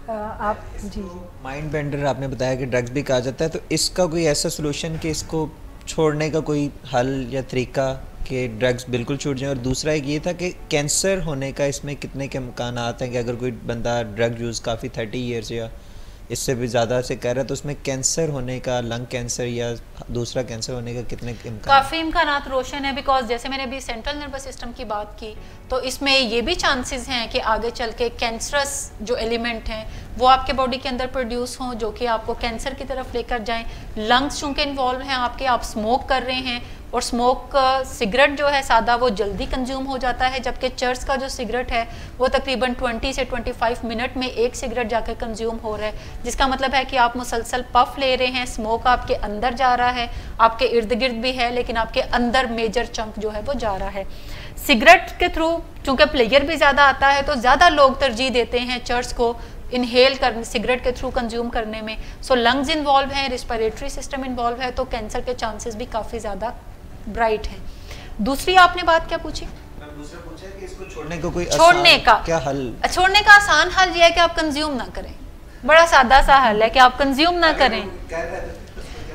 آپ جی مائنڈ بینڈر آپ نے بتایا کہ ڈرگز بھی کہا جاتا ہے، تو اس کا کوئی ایسا سلوشن کہ اس کو چھوڑنے کا کوئی حل یا طریقہ کہ ڈرگز بالکل چھوٹ جائیں؟ اور دوسرا ایک یہ تھا کہ کینسر ہونے کا اس میں کتنے کے امکانات ہیں کہ اگر کوئی بندہ ڈرگ یوز کافی 30 ایئرس یا اس سے بھی زیادہ سے کر رہا ہے تو اس میں کینسر ہونے کا، لنگ کینسر یا دوسرا کینسر ہونے کا کتنے امکانات؟ کافی امکانات روشن ہے بیکاز جیسے میں نے ابھی سینٹرل نروس سسٹم کی بات کی تو اس میں یہ بھی چانسز ہیں کہ آگے چل کے کینسرس جو ایلیمنٹ ہیں وہ آپ کے باڈی کے اندر پروڈیوس ہوں جو کہ آپ کو کینسر کی طرف لے کر جائیں. لنگس چونکہ انوالو ہیں آپ کے، آپ اسموک کر رہے ہیں اور اسموک سگریٹ جو ہے سادہ وہ جلدی کنزیوم ہو جاتا ہے جبکہ چرس کا جو سگریٹ ہے وہ تقریباً 20 سے 25 منٹ میں ایک سگریٹ جا کے کنزیوم ہو رہا ہے، جس کا مطلب ہے کہ آپ مسلسل پف لے رہے ہیں، اسموک آپ کے اندر جا رہا ہے، آپ کے ارد گرد بھی ہے لیکن آپ کے اندر میجر چنک جو ہے وہ جا رہا ہے. سگریٹ کے تھرو چونکہ پلیئر بھی زیادہ آتا ہے تو زیادہ لوگ ترجیح دیتے ہیں چرس کو انہیل کرنے، سگریٹ کے تھرو کنزیوم کرنے میں. سو لنگز انوالو ہیں، ریسپیریٹری سسٹم انوالو ہے تو کینسر کے چانسز بھی کافی زیادہ برائٹ ہیں. دوسری آپ نے بات کیا پوچھی؟ چھوڑنے کا کوئی چھوڑنے کا کیا حل؟ چھوڑنے کا آسان حل یہ ہے کہ آپ کنزیوم نہ کریں. بڑا سادہ سا حل ہے کہ آپ کنزیوم نہ کریں.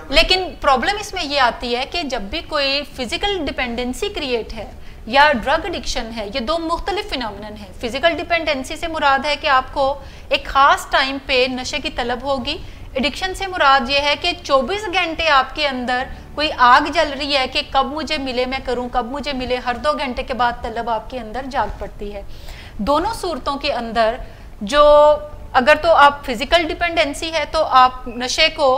لیکن پرابلم اس میں یہ آتی ہے کہ جب بھی کوئی فزیکل ڈیپینڈنسی کریٹ ہے یا ڈرگ ایڈکشن ہے، یہ دو مختلف فینومینن ہیں. فزیکل ڈیپینڈنسی سے مراد ہے کہ آپ کو ایک خاص ٹائم پہ نشے کی طلب ہوگی. ایڈکشن سے مراد یہ ہے کہ 24 گھنٹے آپ کے اندر کوئی آگ جل رہی ہے کہ کب مجھے ملے میں کروں، کب مجھے ملے، ہر 2 گھنٹے کے بعد طلب آپ کے اندر جاگ پڑتی ہے. دونوں صورتوں کے اندر جو اگر تو آپ فزیکل ڈیپینڈنسی ہے تو آپ نشے کو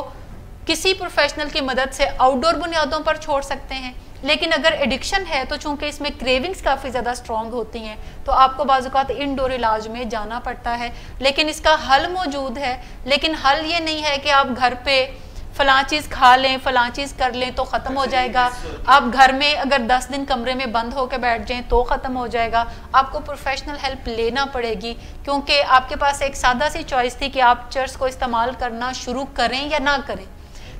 کسی پروفیشنل کی مدد سے آؤٹ ڈور بنیادوں پر چھوڑ سکتے ہیں. لیکن اگر ایڈکشن ہے تو چونکہ اس میں کریونگز کافی زیادہ سٹرونگ ہوتی ہیں تو آپ کو بعض اوقات انڈور علاج میں جانا پڑتا ہے. لیکن اس کا حل موجود ہے. لیکن حل یہ نہیں ہے کہ آپ گھر پہ فلاں چیز کھا لیں فلاں چیز کر لیں تو ختم ہو جائے گا. آپ گھر میں اگر 10 دن کمرے میں بند ہو کے بیٹھ جائیں تو ختم ہو جائے گا. آپ کو پروفیشنل ہیلپ لینا پڑے گی, کیونکہ آپ کے پاس ایک سادہ سی چوائس تھی کہ آپ چرس کو استعمال کرنا شروع کریں یا نہ کریں.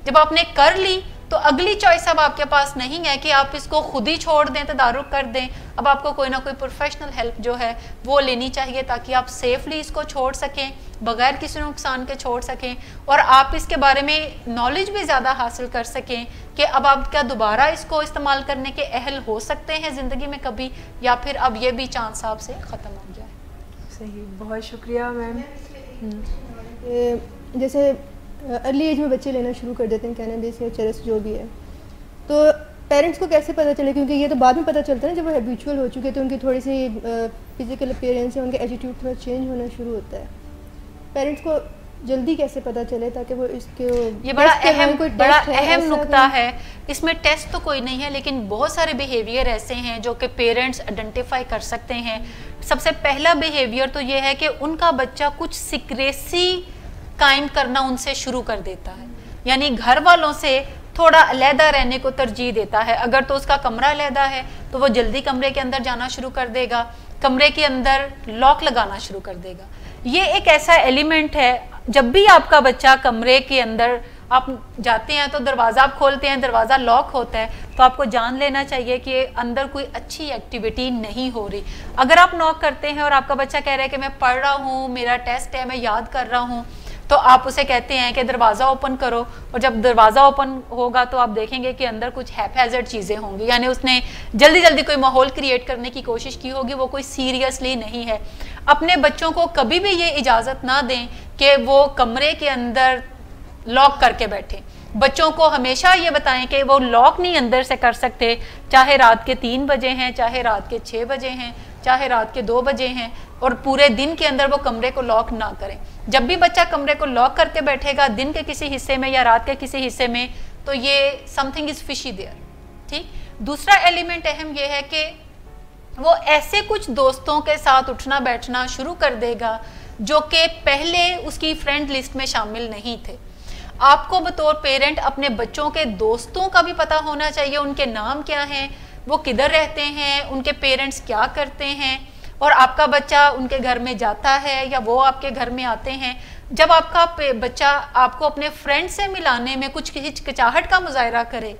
جب آپ نے کر لی تو اگلی چوائس اب آپ کے پاس نہیں ہے کہ آپ اس کو خود ہی چھوڑ دیں, تدارک کر دیں. اب آپ کو کوئی نہ کوئی پروفیشنل ہیلپ جو ہے وہ لینی چاہیے تاکہ آپ سیفلی اس کو چھوڑ سکیں, بغیر کسی نقصان کے چھوڑ سکیں, اور آپ اس کے بارے میں نالج بھی زیادہ حاصل کر سکیں کہ اب آپ کیا دوبارہ اس کو استعمال کرنے کے اہل ہو سکتے ہیں زندگی میں کبھی, یا پھر اب یہ بھی چانس آپ سے ختم ہو گیا ہے. صحیح, بہت شکریہ میم. جیسے ارلی ایج میں بچے لینا شروع کر دیتے ہیں کینابیس یا چرس جو بھی ہے, تو پیرنٹس کو کیسے پتہ چلے, کیونکہ یہ تو بعد میں پتہ چلتا ہے نا جب وہ ہیبیچول ہو چکے تو ان کی تھوڑی سی فزیکل اپیئرنس یا ان کا ایٹیٹیوڈ تھوڑا چینج ہونا شروع ہوتا ہے. پیرنٹس کو جلدی کیسے پتہ چلے تاکہ وہ اس کے یہ بڑا اہم نقطہ ہے. اس میں ٹیسٹ تو کوئی نہیں ہے, لیکن بہت سارے بیہیویئر ایسے ہیں جو کہ پیرنٹس آئیڈینٹیفائی کر سکتے ہیں. سب سے پہلا بیہیویئر تو یہ ہے کہ ان کا بچہ کچھ سیکریسی قائم کرنا ان سے شروع کر دیتا ہے, یعنی گھر والوں سے تھوڑا علیحدہ رہنے کو ترجیح دیتا ہے. اگر تو اس کا کمرہ علیحدہ ہے تو وہ جلدی کمرے کے اندر جانا شروع کر دے گا, کمرے کے اندر لاک لگانا شروع کر دے گا. یہ ایک ایسا ایلیمنٹ ہے, جب بھی آپ کا بچہ کمرے کے اندر آپ جاتے ہیں تو دروازہ آپ کھولتے ہیں, دروازہ لاک ہوتا ہے, تو آپ کو جان لینا چاہیے کہ اندر کوئی اچھی ایکٹیویٹی نہیں ہو رہی. اگر آپ ناک کرتے ہیں اور آپ کا بچہ کہہ رہا ہے کہ میں پڑھ رہا ہوں, میرا ٹیسٹ ہے, میں یاد کر رہا ہوں, تو آپ اسے کہتے ہیں کہ دروازہ اوپن کرو, اور جب دروازہ اوپن ہوگا تو آپ دیکھیں گے کہ اندر کچھ ہیپیزرڈ چیزیں ہوں گی, یعنی اس نے جلدی جلدی کوئی ماحول کریٹ کرنے کی کوشش کی ہوگی, وہ کوئی سیریسلی نہیں ہے. اپنے بچوں کو کبھی بھی یہ اجازت نہ دیں کہ وہ کمرے کے اندر لاک کر کے بیٹھیں. بچوں کو ہمیشہ یہ بتائیں کہ وہ لاک نہیں اندر سے کر سکتے, چاہے رات کے 3 بجے ہیں, چاہے رات کے 6 بجے ہیں, چاہے رات کے 2 بجے ہیں, اور پورے دن کے اندر وہ کمرے کو لاک نہ کریں. جب بھی بچہ کمرے کو لاک کر کے بیٹھے گا دن کے کسی حصے میں یا رات کے کسی حصے میں, تو یہ سم تھنگ از فشی دیئر. ٹھیک. دوسرا ایلیمنٹ اہم یہ ہے کہ وہ ایسے کچھ دوستوں کے ساتھ اٹھنا بیٹھنا شروع کر دے گا جو کہ پہلے اس کی فرینڈ لسٹ میں شامل نہیں تھے. آپ کو بطور پیرنٹ اپنے بچوں کے دوستوں کا بھی پتہ ہونا چاہیے, ان کے نام کیا ہیں, وہ کدھر رہتے ہیں, ان کے پیرنٹس کیا کرتے ہیں, اور آپ کا بچہ ان کے گھر میں جاتا ہے یا وہ آپ کے گھر میں آتے ہیں. جب آپ کا بچہ آپ کو اپنے فرینڈ سے ملانے میں کچھ ہچکچاہٹ کا مظاہرہ کرے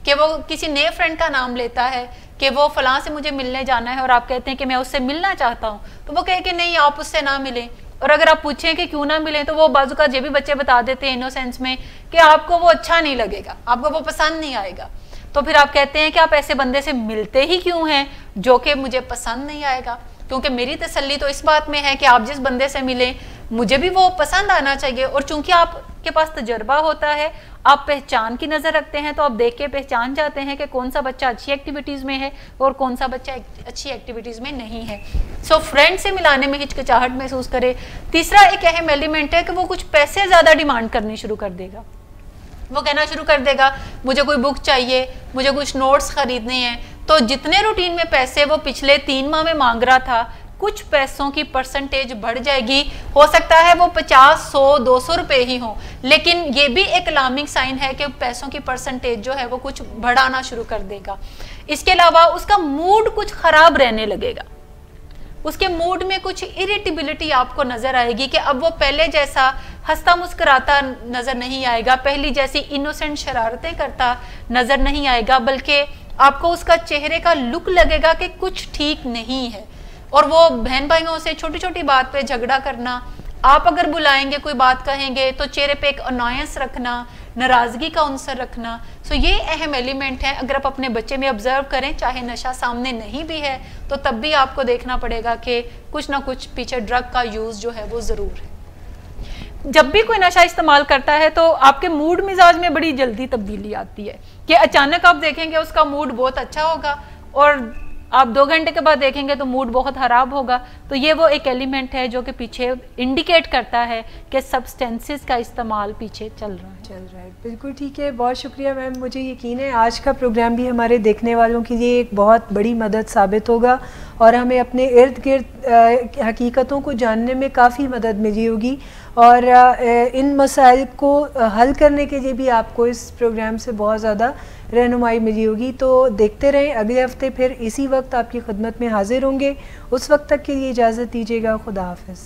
کہ وہ کسی نئے فرینڈ کا نام لیتا ہے کہ وہ فلاں سے مجھے ملنے جانا ہے, اور آپ کہتے ہیں کہ میں اس سے ملنا چاہتا ہوں, تو وہ کہے کہ نہیں آپ اس سے نہ ملیں. اور اگر آپ پوچھیں کہ کیوں نہ ملیں تو وہ بعض اوقات یہ بھی بچے بتا دیتے ہیں انوسینس میں کہ آپ کو وہ اچھا نہیں لگے گا, آپ کو وہ پسند نہیں آئے گا. تو پھر آپ کہتے ہیں کہ آپ ایسے بندے سے ملتے ہی کیوں ہیں جو کہ مجھے پسند نہیں آئے گا, کیونکہ میری تسلی تو اس بات میں ہے کہ آپ جس بندے سے ملیں مجھے بھی وہ پسند آنا چاہیے. اور چونکہ آپ کے پاس تجربہ ہوتا ہے, آپ پہچان کی نظر رکھتے ہیں, تو آپ دیکھ کے پہچان جاتے ہیں کہ کون سا بچہ اچھی ایکٹیویٹیز میں ہے اور کون سا بچہ اچھی ایکٹیویٹیز میں نہیں ہے. سو فرینڈ سے ملانے میں ہچکچاہٹ محسوس کرے. تیسرا ایک اہم ایلیمنٹ ہے کہ وہ کچھ پیسے زیادہ ڈیمانڈ کرنی شروع کر دے گا. وہ کہنا شروع کر دے گا مجھے کوئی بک چاہیے, مجھے کچھ نوٹس خریدنے ہیں. تو جتنے روٹین میں پیسے وہ پچھلے 3 ماہ میں مانگ رہا تھا, کچھ پیسوں کی پرسنٹیج بڑھ جائے گی. ہو سکتا ہے وہ 50, 100, 200 روپے ہی ہوں, لیکن یہ بھی ایک الارمنگ سائن ہے کہ پیسوں کی پرسنٹیج جو ہے وہ کچھ بڑھانا شروع کر دے گا. اس کے علاوہ اس کا موڈ کچھ خراب رہنے لگے گا, اس کے موڈ میں کچھ اریٹیبلٹی آپ کو نظر آئے گی کہ اب وہ پہلے جیسا ہنستا مسکراتا نظر نہیں آئے گا, پہلی جیسی انوسینٹ شرارتیں کرتا نظر نہیں آئے گا, بلکہ آپ کو اس کا چہرے کا لک لگے گا کہ کچھ ٹھیک نہیں ہے. اور وہ بہن بھائیوں سے چھوٹی چھوٹی بات پہ جھگڑا کرنا, آپ اگر بلائیں گے کوئی بات کہیں گے تو چہرے پہ ایک انوائنس رکھنا, ناراضگی کا عنصر رکھنا. سو یہ اہم ایلیمنٹ ہے. اگر آپ اپنے بچے میں آبزرو کریں, چاہے نشہ سامنے نہیں بھی ہے تو تب بھی آپ کو دیکھنا پڑے گا کہ کچھ نہ کچھ پیچھے ڈرگ کا یوز جو ہے وہ ضرور ہے. جب بھی کوئی نشہ استعمال کرتا ہے تو آپ کے موڈ مزاج میں بڑی جلدی تبدیلی آتی ہے کہ اچانک آپ دیکھیں گے اس کا موڈ بہت اچھا ہوگا اور آپ 2 گھنٹے کے بعد دیکھیں گے تو موڈ بہت خراب ہوگا. تو یہ وہ ایک ایلیمنٹ ہے جو کہ پیچھے انڈیکیٹ کرتا ہے کہ سبسٹینسز کا استعمال پیچھے چل رہا ہے. بالکل ٹھیک ہے, بہت شکریہ میم. مجھے یقین ہے آج کا پروگرام بھی ہمارے دیکھنے والوں کے لیے ایک بہت بڑی مدد ثابت ہوگا اور ہمیں اپنے ارد گرد حقیقتوں کو جاننے میں کافی مدد ملی ہوگی, اور ان مسائل کو حل کرنے کے لیے بھی آپ کو اس پروگرام سے بہت زیادہ رہنمائی ملی ہوگی. تو دیکھتے رہیں, اگلے ہفتے پھر اسی وقت آپ کی خدمت میں حاضر ہوں گے. اس وقت تک کے لیے اجازت دیجیے گا. خدا حافظ.